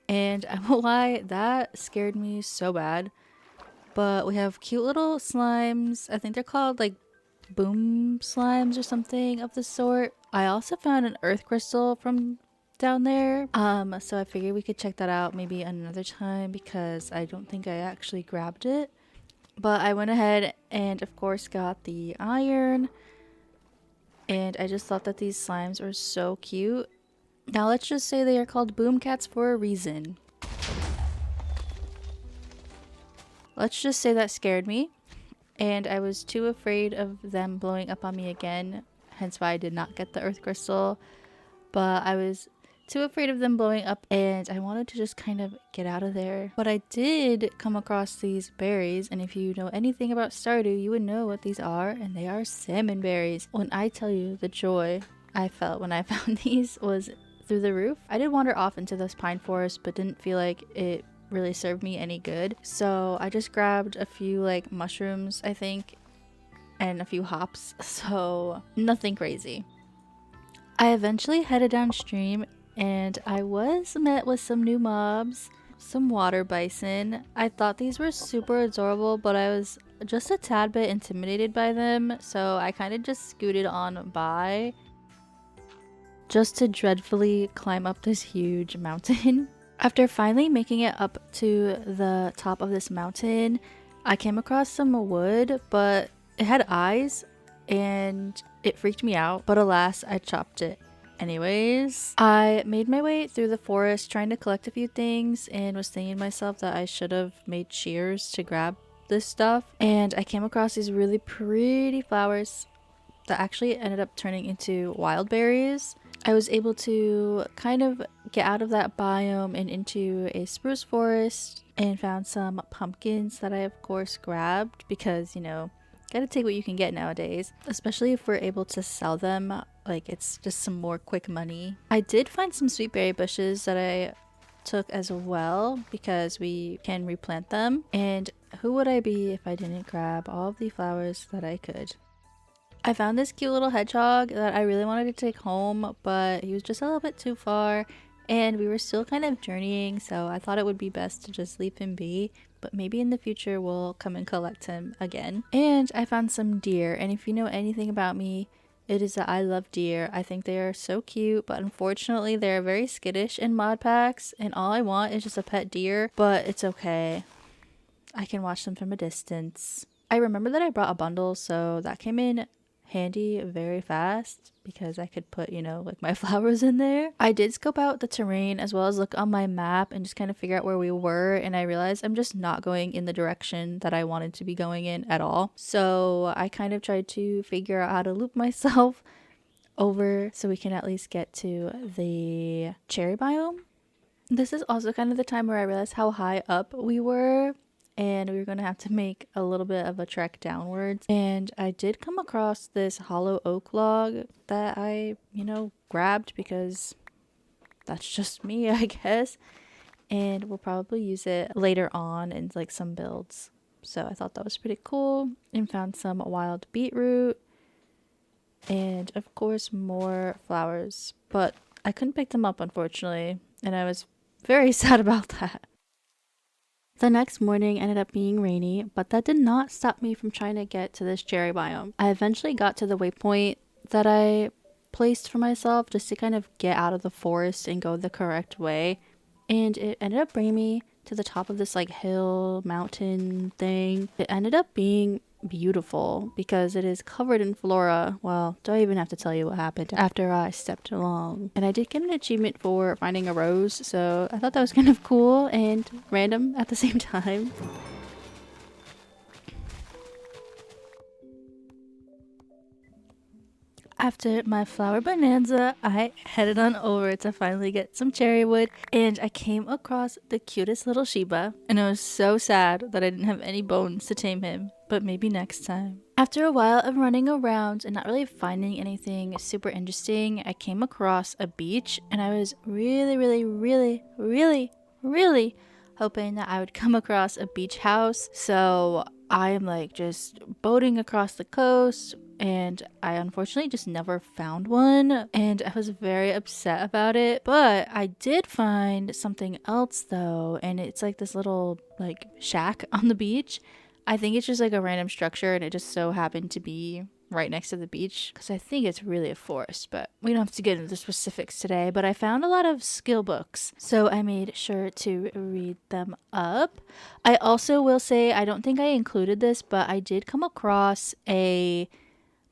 And I won't lie, that scared me so bad. But we have cute little slimes. I think they're called like boom slimes or something of the sort. I also found an earth crystal from down there. So I figured we could check that out maybe another time because I don't think I actually grabbed it. But I went ahead and of course got the iron. And I just thought that these slimes were so cute. Now let's just say they are called boom cats for a reason. Let's just say that scared me. And I was too afraid of them blowing up on me again. Hence why I did not get the earth crystal. But I was too afraid of them blowing up and I wanted to just kind of get out of there. But I did come across these berries, and if you know anything about Stardew, you would know what these are, and they are salmon berries. When I tell you the joy I felt when I found these was through the roof. I did wander off into this pine forest, but didn't feel like it really served me any good. So I just grabbed a few like mushrooms, I think, and a few hops. So nothing crazy. I eventually headed downstream and I was met with some new mobs, some water bison. I thought these were super adorable, but I was just a tad bit intimidated by them, so I kind of just scooted on by just to dreadfully climb up this huge mountain. After finally making it up to the top of this mountain, I came across some wood, but it had eyes and it freaked me out, but alas, I chopped it. Anyways, I made my way through the forest trying to collect a few things and was thinking to myself that I should have made shears to grab this stuff. And I came across these really pretty flowers that actually ended up turning into wild berries. I was able to kind of get out of that biome and into a spruce forest and found some pumpkins that I of course grabbed because, you know, gotta take what you can get nowadays, especially if we're able to sell them. Like, it's just some more quick money. I did find some sweet berry bushes that I took as well because we can replant them. And who would I be if I didn't grab all of the flowers that I could? I found this cute little hedgehog that I really wanted to take home, but he was just a little bit too far and we were still kind of journeying, so I thought it would be best to just leave him be, but maybe in the future we'll come and collect him again. And I found some deer, and if you know anything about me, it is that I love deer. I think they are so cute, but unfortunately they're very skittish in mod packs, and all I want is just a pet deer, but it's okay. I can watch them from a distance. I remember that I brought a bundle, so that came in handy very fast because I could put, you know, like my flowers in there. I did scope out the terrain as well as look on my map and just kind of figure out where we were, and I realized I'm just not going in the direction that I wanted to be going in at all. So I kind of tried to figure out how to loop myself over so we can at least get to the cherry biome. This is also kind of the time where I realized how high up we were and we were going to have to make a little bit of a trek downwards. And I did come across this hollow oak log that I, you know, grabbed because that's just me, I guess. And we'll probably use it later on in like some builds. So I thought that was pretty cool, and found some wild beetroot and of course more flowers, but I couldn't pick them up unfortunately, and I was very sad about that. The next morning ended up being rainy, but that did not stop me from trying to get to this cherry biome. I eventually got to the waypoint that I placed for myself just to kind of get out of the forest and go the correct way. And it ended up bringing me to the top of this like hill mountain thing. It ended up being beautiful because it is covered in flora. Well, do I even have to tell you what happened after I stepped along? And I did get an achievement for finding a rose, so I thought that was kind of cool and random at the same time. After my flower bonanza, I headed on over to finally get some cherry wood, and I came across the cutest little Shiba, and I was so sad that I didn't have any bones to tame him, but maybe next time. After a while of running around and not really finding anything super interesting, I came across a beach, and I was really hoping that I would come across a beach house. So I am like just boating across the coast, and I unfortunately just never found one, and I was very upset about it. But I did find something else though, and it's like this little like shack on the beach. I think it's just like a random structure, and it just so happened to be right next to the beach because I think it's really a forest, but we don't have to get into the specifics today. But I found a lot of skill books, so I made sure to read them up. I also will say, I don't think I included this, but I did come across a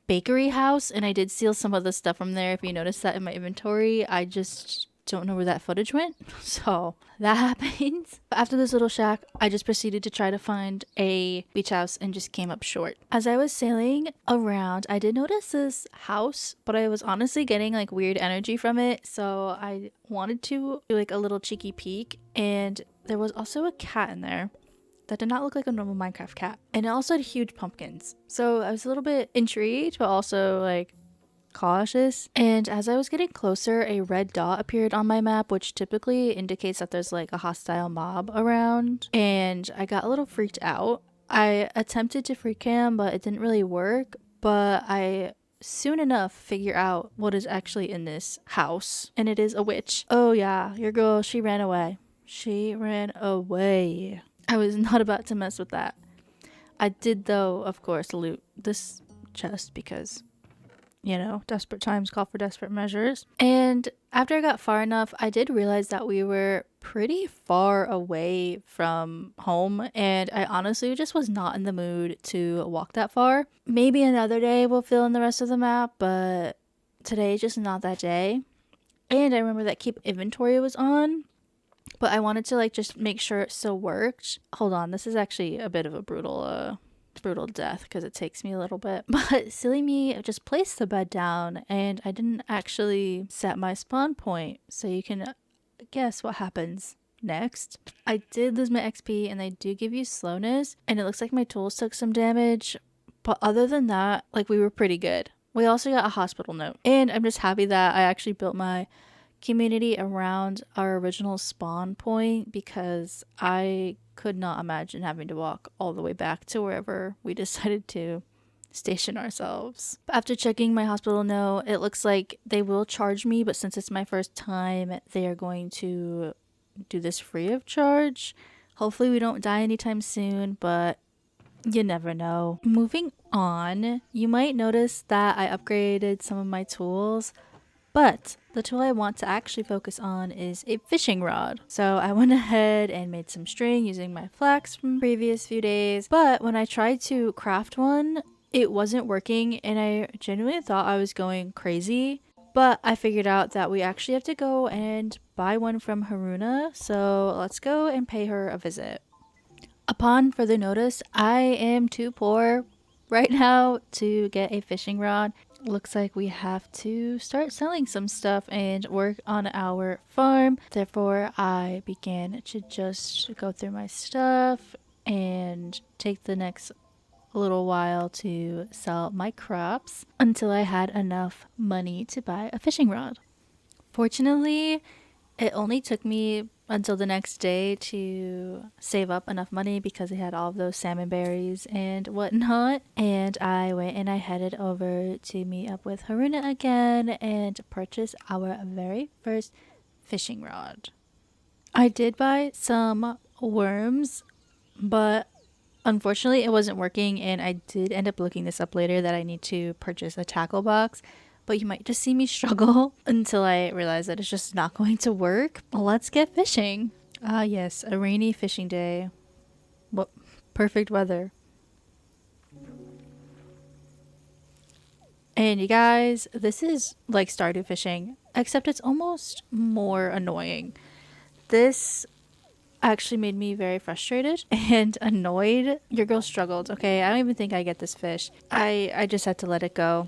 bakery house, and I did steal some of the stuff from there. If you notice that in my inventory, I just don't know where that footage went, so that happens. But after this little shack, I just proceeded to try to find a beach house and just came up short. As I was sailing around, I did notice this house, but I was honestly getting like weird energy from it, so I wanted to do like a little cheeky peek, and there was also a cat in there that did not look like a normal Minecraft cat. And it also had huge pumpkins. So I was a little bit intrigued, but also like cautious. And as I was getting closer, a red dot appeared on my map, which typically indicates that there's like a hostile mob around. And I got a little freaked out. I attempted to free cam, but it didn't really work. But I soon enough figure out what is actually in this house, and it is a witch. Oh yeah, your girl, she ran away. She ran away. I was not about to mess with that. I did, though, of course, loot this chest because, you know, desperate times call for desperate measures. And after I got far enough, I did realize that we were pretty far away from home, and I honestly just was not in the mood to walk that far. Maybe another day we'll fill in the rest of the map, but today just not that day. And I remember that keep inventory was on, but I wanted to like just make sure it still worked. Hold on, this is actually a bit of a brutal death because it takes me a little bit. But silly me just placed the bed down and I didn't actually set my spawn point. So you can guess what happens next. I did lose my XP and they do give you slowness, and it looks like my tools took some damage. But other than that, like, we were pretty good. We also got a hospital note, and I'm just happy that I actually built my community around our original spawn point because I could not imagine having to walk all the way back to wherever we decided to station ourselves. After checking my hospital note, it looks like they will charge me, but since it's my first time, they are going to do this free of charge. Hopefully we don't die anytime soon, but you never know. Moving on, you might notice that I upgraded some of my tools, but the tool I want to actually focus on is a fishing rod. So I went ahead and made some string using my flax from previous few days. But when I tried to craft one, it wasn't working and I genuinely thought I was going crazy. But I figured out that we actually have to go and buy one from Haruna. So let's go and pay her a visit. Upon further notice, I am too poor right now to get a fishing rod. Looks like we have to start selling some stuff and work on our farm. Therefore, I began to just go through my stuff and take the next little while to sell my crops until I had enough money to buy a fishing rod. Fortunately, it only took me until the next day to save up enough money because I had all of those salmon berries and whatnot. And I went and I headed over to meet up with Haruna again and purchase our very first fishing rod. I did buy some worms, but unfortunately it wasn't working, and I did end up looking this up later that I need to purchase a tackle box. But you might just see me struggle until I realize that it's just not going to work. Let's get fishing. Ah, yes, a rainy fishing day. What perfect weather. And you guys, this is like Stardew fishing, except it's almost more annoying. This actually made me very frustrated and annoyed. Your girl struggled, okay? I don't even think I get this fish. I just had to let it go.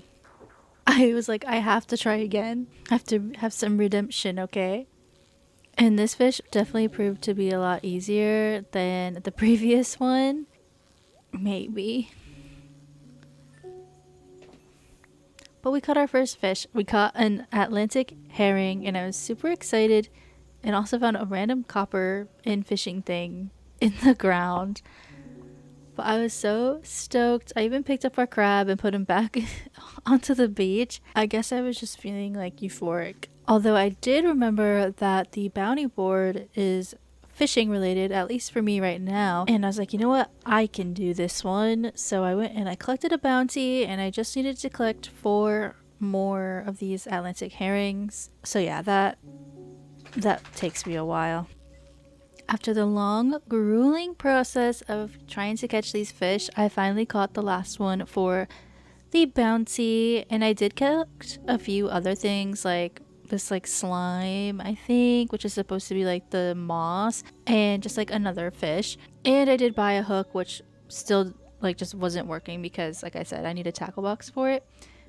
I was like, I have to try again. I have to have some redemption, okay? And this fish definitely proved to be a lot easier than the previous one. Maybe. But we caught our first fish. We caught an Atlantic herring, and I was super excited. And also found a random copper and fishing thing in the ground. But I was so stoked. I even picked up our crab and put him back onto the beach. I guess I was just feeling like euphoric. Although I did remember that the bounty board is fishing related, at least for me right now. And I was like, you know what? I can do this one. So I went and I collected a bounty, and I just needed to collect 4 more of these Atlantic herrings. So yeah, that takes me a while. After the long, grueling process of trying to catch these fish, I finally caught the last one for the bounty, and I did collect a few other things like this like slime, I think, which is supposed to be like the moss, and just like another fish. And I did buy a hook, which still like just wasn't working because, like I said, I need a tackle box for it.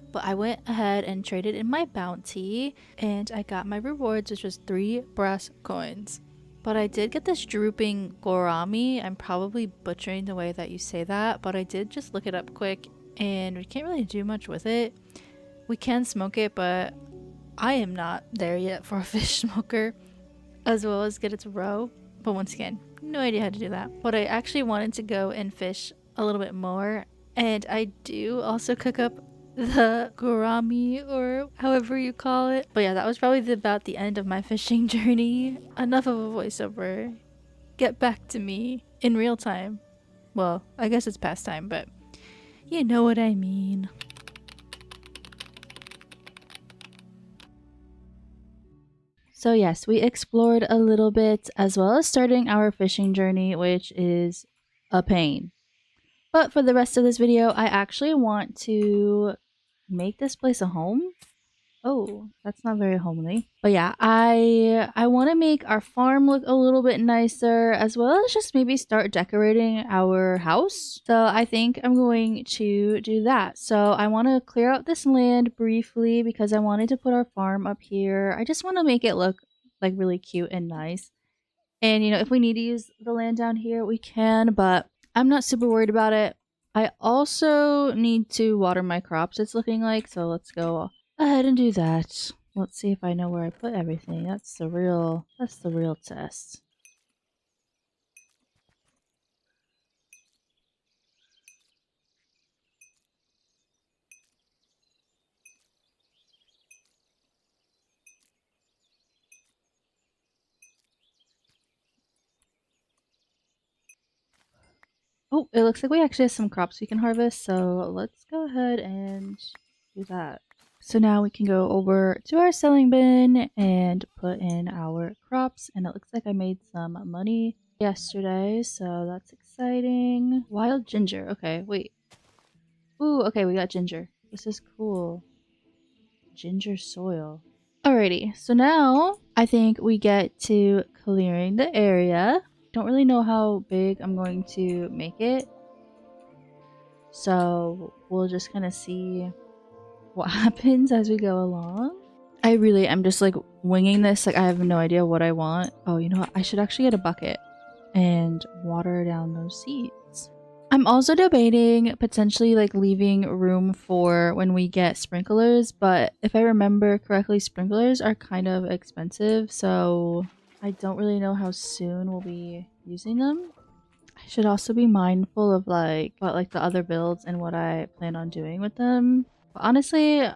But I went ahead and traded in my bounty, and I got my rewards, which was 3 brass coins. But I did get this drooping gourami. I'm probably butchering the way that you say that, but I did just look it up quick, and we can't really do much with it. We can smoke it, but I am not there yet for a fish smoker, as well as get its roe. But once again, no idea how to do that. But I actually wanted to go and fish a little bit more, and I do also cook up the gourami or however you call it. But yeah, that was probably about the end of my fishing journey. Enough of a voiceover. Get back to me in real time. Well, I guess it's past time, but you know what I mean. So yes, we explored a little bit as well as starting our fishing journey, which is a pain. But for the rest of this video, I actually want to make this place a home. Oh, that's not very homely. But yeah, I want to make our farm look a little bit nicer as well as just maybe start decorating our house. So I think I'm going to do that. So I want to clear out this land briefly because I wanted to put our farm up here. I just want to make it look like really cute and nice. And you know, if we need to use the land down here, we can, but I'm not super worried about it. I also need to water my crops, it's looking like, so let's go ahead and do that. Let's see if I know where I put everything. That's the real test. Oh, it looks like we actually have some crops we can harvest, so let's go ahead and do that. So now we can go over to our selling bin and put in our crops, and it looks like I made some money yesterday, so that's exciting. Wild ginger. Okay, wait. Ooh, okay, we got ginger. This is cool. Ginger soil. Alrighty, so now I think we get to clearing the area. Don't really know how big I'm going to make it, so we'll just kind of see what happens as we go along. I really am just like winging this. Like I have no idea what I want. Oh, you know what? I should actually get a bucket and water down those seeds. I'm also debating potentially like leaving room for when we get sprinklers, but if I remember correctly, sprinklers are kind of expensive, so I don't really know how soon we'll be using them. I should also be mindful of like what like the other builds and what I plan on doing with them. But honestly, I'm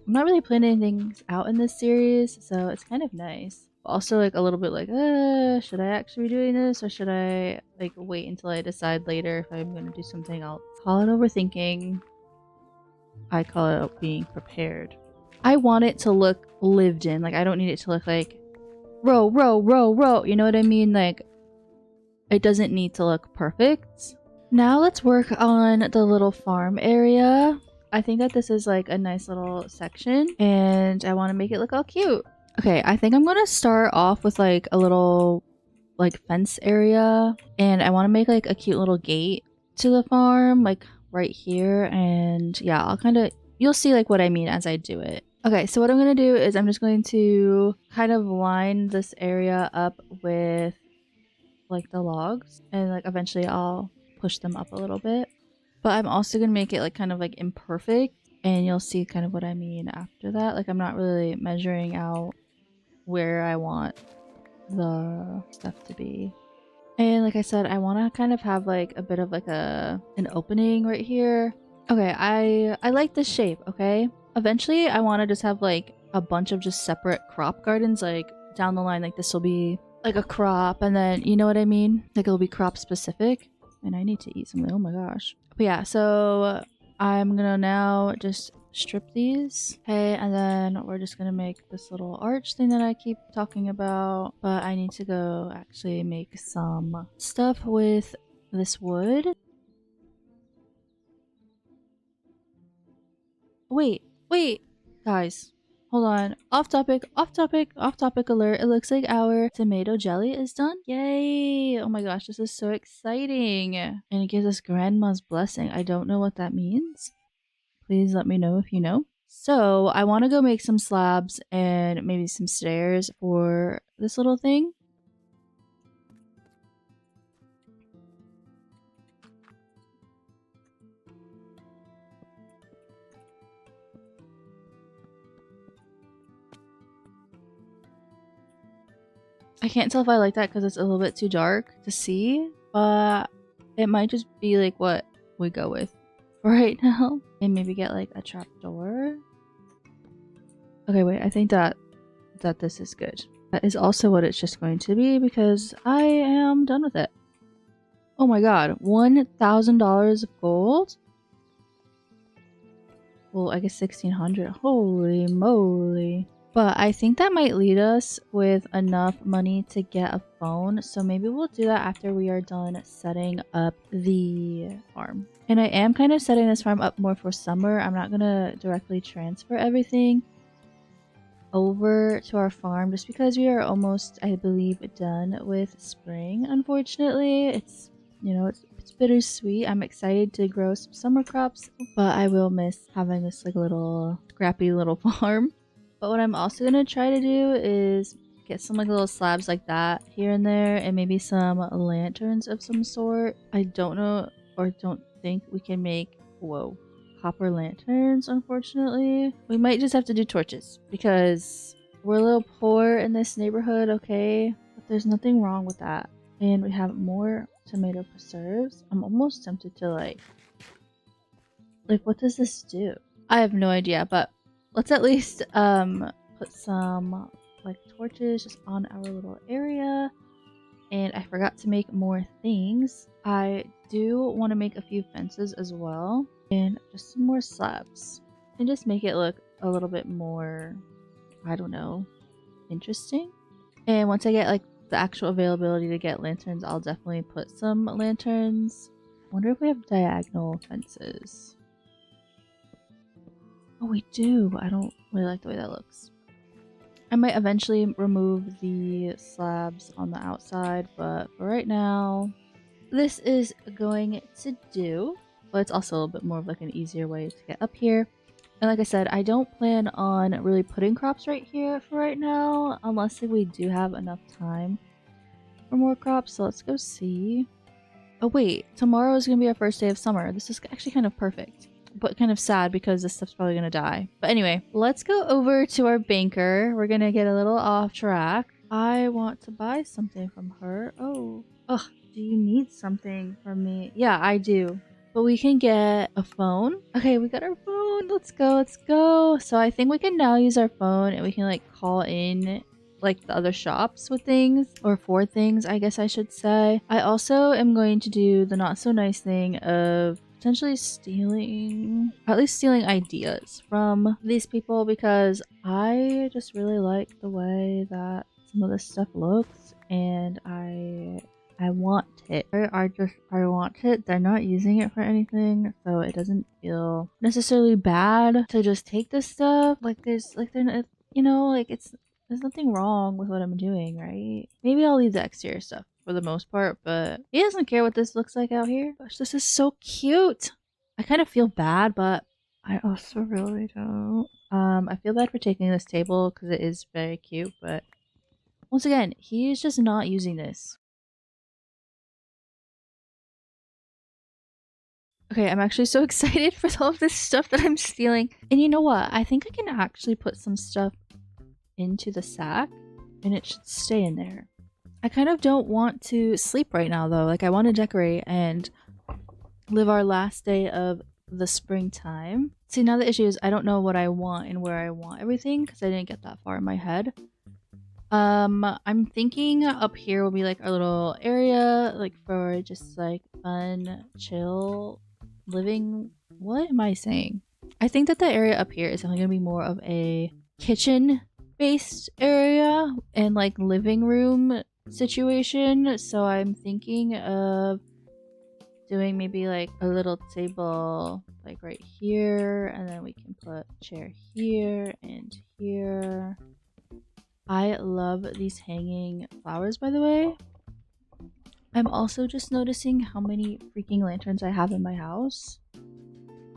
not really planning things out in this series, so it's kind of nice. Also, like a little bit like, should I actually be doing this or should I like wait until I decide later if I'm gonna do something else? Call it overthinking. I call it being prepared. I want it to look lived in. Like I don't need it to look like row, row, row, row. You know what I mean? Like it doesn't need to look perfect. Now let's work on the little farm area. I think that this is like a nice little section and I want to make it look all cute. Okay, I think I'm gonna start off with like a little like fence area and I want to make like a cute little gate to the farm like right here, and yeah, I'll kind of, you'll see like what I mean as I do it. Okay, so what I'm gonna do is I'm just going to kind of line this area up with like the logs and like eventually I'll push them up a little bit. But I'm also gonna make it like kind of like imperfect and you'll see kind of what I mean after that. Like I'm not really measuring out where I want the stuff to be. And like I said, I want to kind of have like a bit of like an opening right here. Okay, I like this shape, okay? Eventually I want to just have like a bunch of just separate crop gardens like down the line. Like this will be like a crop and then, you know what I mean? Like it'll be crop specific. And I need to eat something. Oh my gosh. But yeah, so I'm gonna now just strip these. Okay, and then we're just gonna make this little arch thing that I keep talking about. But I need to go actually make some stuff with this wood. Wait, guys. Hold on. Off topic, off topic, off topic alert. It looks like our tomato jelly is done. Yay! Oh my gosh, this is so exciting. And it gives us grandma's blessing. I don't know what that means. Please let me know if you know. So I want to go make some slabs and maybe some stairs for this little thing. I can't tell if I like that because it's a little bit too dark to see, but it might just be like what we go with. right now and maybe get like a trap door. Okay, wait, I think that this is good. That is also what it's just going to be because I am done with it. Oh my god, $1,000 of gold? Well, I guess 1,600. Holy moly. But I think that might lead us with enough money to get a phone. So maybe we'll do that after we are done setting up the farm. And I am kind of setting this farm up more for summer. I'm not going to directly transfer everything over to our farm just because we are almost, I believe, done with spring. Unfortunately, it's, you know, it's bittersweet. I'm excited to grow some summer crops, but I will miss having this like little scrappy little farm. But what I'm also gonna try to do is get some like little slabs like that here and there, and maybe some lanterns of some sort. I don't know or don't think we can make, whoa, copper lanterns, unfortunately. We might just have to do torches because we're a little poor in this neighborhood, okay? But there's nothing wrong with that. And we have more tomato preserves. I'm almost tempted to like what does this do? I have no idea, but let's at least put some like torches just on our little area. And I forgot to make more things. I do want to make a few fences as well and just some more slabs and just make it look a little bit more, I don't know, interesting. And once I get like the actual availability to get lanterns, I'll definitely put some lanterns. I wonder if we have diagonal fences. Oh, we do. I don't really like the way that looks. I might eventually remove the slabs on the outside, but for right now, this is going to do. But it's also a little bit more of like an easier way to get up here. And like I said, I don't plan on really putting crops right here for right now, unless we do have enough time for more crops. So let's go see. Oh wait, tomorrow is going to be our first day of summer. This is actually kind of perfect, but kind of sad because this stuff's probably going to die. But anyway, let's go over to our banker. We're going to get a little off track. I want to buy something from her. Oh, ugh, do you need something from me? Yeah, I do. But we can get a phone. Okay, we got our phone. Let's go, let's go. So I think we can now use our phone and we can like call in like the other shops with things, or for things, I guess I should say. I also am going to do the not so nice thing of potentially stealing, or at least stealing ideas from these people, because I just really like the way that some of this stuff looks and I want it. I want it. They're not using it for anything, so it doesn't feel necessarily bad to just take this stuff. Like there's like they're not, you know, like there's nothing wrong with what I'm doing, right? Maybe I'll leave the exterior stuff for the most part, but he doesn't care what this looks like out here. Gosh, this is so cute. I kind of feel bad, but I also really don't. I feel bad for taking this table because it is very cute, but once again, he is just not using this. Okay, I'm actually so excited for all of this stuff that I'm stealing. And you know what? I think I can actually put some stuff into the sack and it should stay in there. I kind of don't want to sleep right now though. Like I want to decorate and live our last day of the springtime. See, now the issue is I don't know what I want and where I want everything because I didn't get that far in my head. I'm thinking up here will be like our little area like for just like fun, chill living. What am I saying? I think that the area up here is only going to be more of a kitchen based area and like living room situation. So I'm thinking of doing maybe like a little table like right here, and then we can put a chair here and here. I love these hanging flowers, by the way. I'm also just noticing how many freaking lanterns I have in my house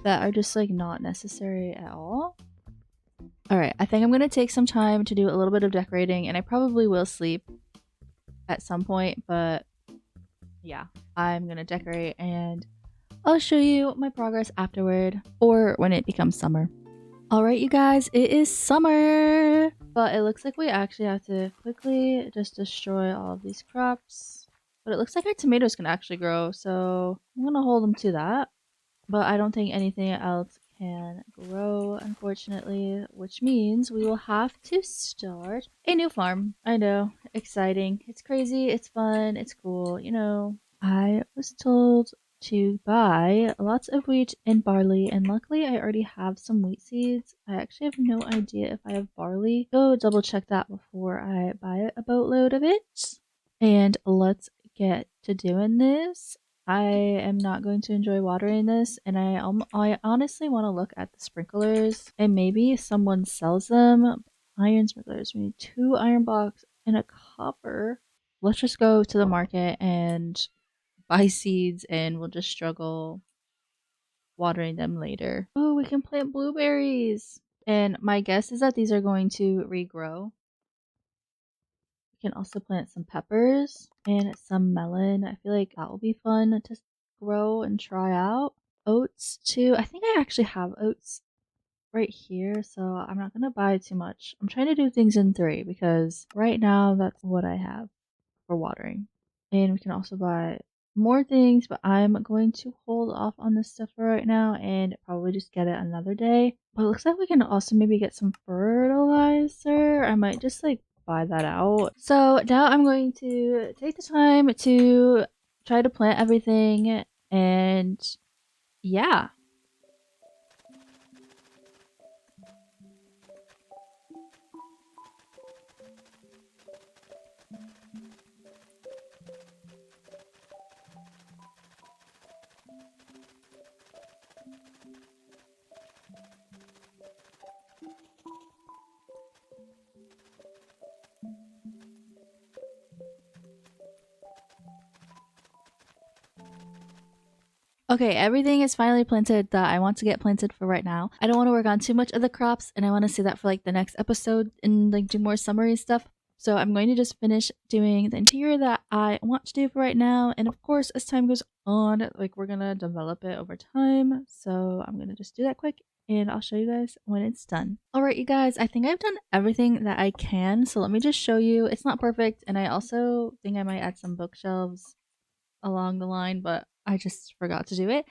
that are just like not necessary at all. Alright, I think I'm gonna take some time to do a little bit of decorating, and I probably will sleep at some point, but yeah, I'm gonna decorate and I'll show you my progress afterward, or when it becomes summer. Alright you guys, it is summer! But it looks like we actually have to quickly just destroy all of these crops. But it looks like our tomatoes can actually grow, so I'm gonna hold them to that. but I don't think anything else can grow, unfortunately, which means we will have to start a new farm. I know, exciting. It's crazy, it's fun, it's cool, you know. I was told to buy lots of wheat and barley, and luckily I already have some wheat seeds. I actually have no idea if I have barley. Go double check that before I buy a boatload of it. And let's get to doing this. I am not going to enjoy watering this, and I honestly want to look at the sprinklers, and maybe someone sells them. Iron sprinklers. We need 2 iron blocks and a copper. Let's just go to the market and buy seeds, and we'll just struggle watering them later. Oh, we can plant blueberries! And my guess is that these are going to regrow. We can also plant some peppers and some melon. I feel like that will be fun to grow and try out. Oats too. I think I actually have oats right here, so I'm not gonna buy too much. I'm trying to do things in 3 because right now that's what I have for watering. And we can also buy more things, but I'm going to hold off on this stuff for right now and probably just get it another day. But it looks like we can also maybe get some fertilizer. I might just like buy that out. So now I'm going to take the time to try to plant everything, and yeah. Okay, everything is finally planted that I want to get planted for right now. I don't want to work on too much of the crops, and I want to see that for like the next episode and like do more summary stuff. So I'm going to just finish doing the interior that I want to do for right now. And of course, as time goes on, like we're gonna develop it over time. So I'm gonna just do that quick and I'll show you guys when it's done. Alright, you guys, I think I've done everything that I can. So let me just show you. It's not perfect, and I also think I might add some bookshelves along the line, but I just forgot to do it.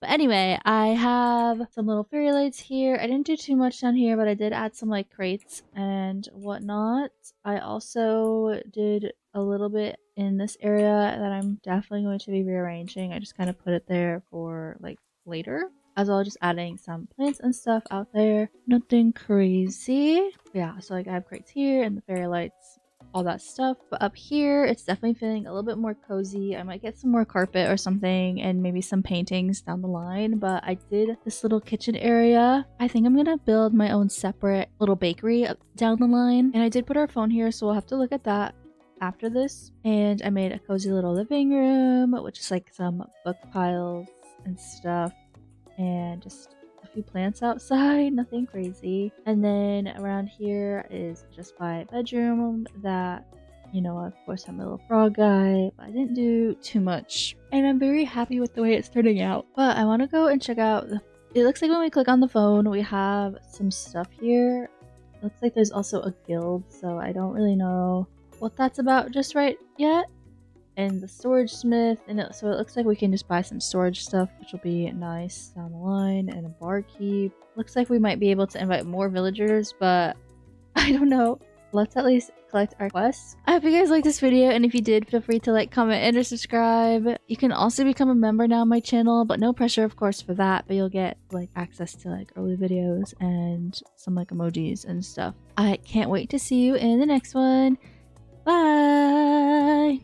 But anyway, I have some little fairy lights here. I didn't do too much down here, but I did add some like crates and whatnot. I also did a little bit in this area that I'm definitely going to be rearranging. I just kind of put it there for like later, as well as just adding some plants and stuff out there. Nothing crazy. Yeah, so like I have crates here and the fairy lights, all that stuff. But up here, it's definitely feeling a little bit more cozy. I might get some more carpet or something and maybe some paintings down the line. But I did this little kitchen area. I think I'm gonna build my own separate little bakery up down the line. And I did put our phone here, so we'll have to look at that after this. And I made a cozy little living room, which is like some book piles and stuff, and just a few plants outside, nothing crazy. And then around here is just my bedroom that, you know, of course I'm a little frog guy, but I didn't do too much. And I'm very happy with the way it's turning out. But I want to go and check out it looks like when we click on the phone, we have some stuff here. It looks like there's also a guild, so I don't really know what that's about just right yet. And the storage smith, and so it looks like we can just buy some storage stuff, which will be nice down the line, and a barkeep. Looks like we might be able to invite more villagers, but I don't know. Let's at least collect our quests. I hope you guys liked this video, and if you did, feel free to like, comment, and or subscribe. You can also become a member now on my channel, but no pressure of course for that, but you'll get like access to like early videos and some like emojis and stuff. I can't wait to see you in the next one. Bye!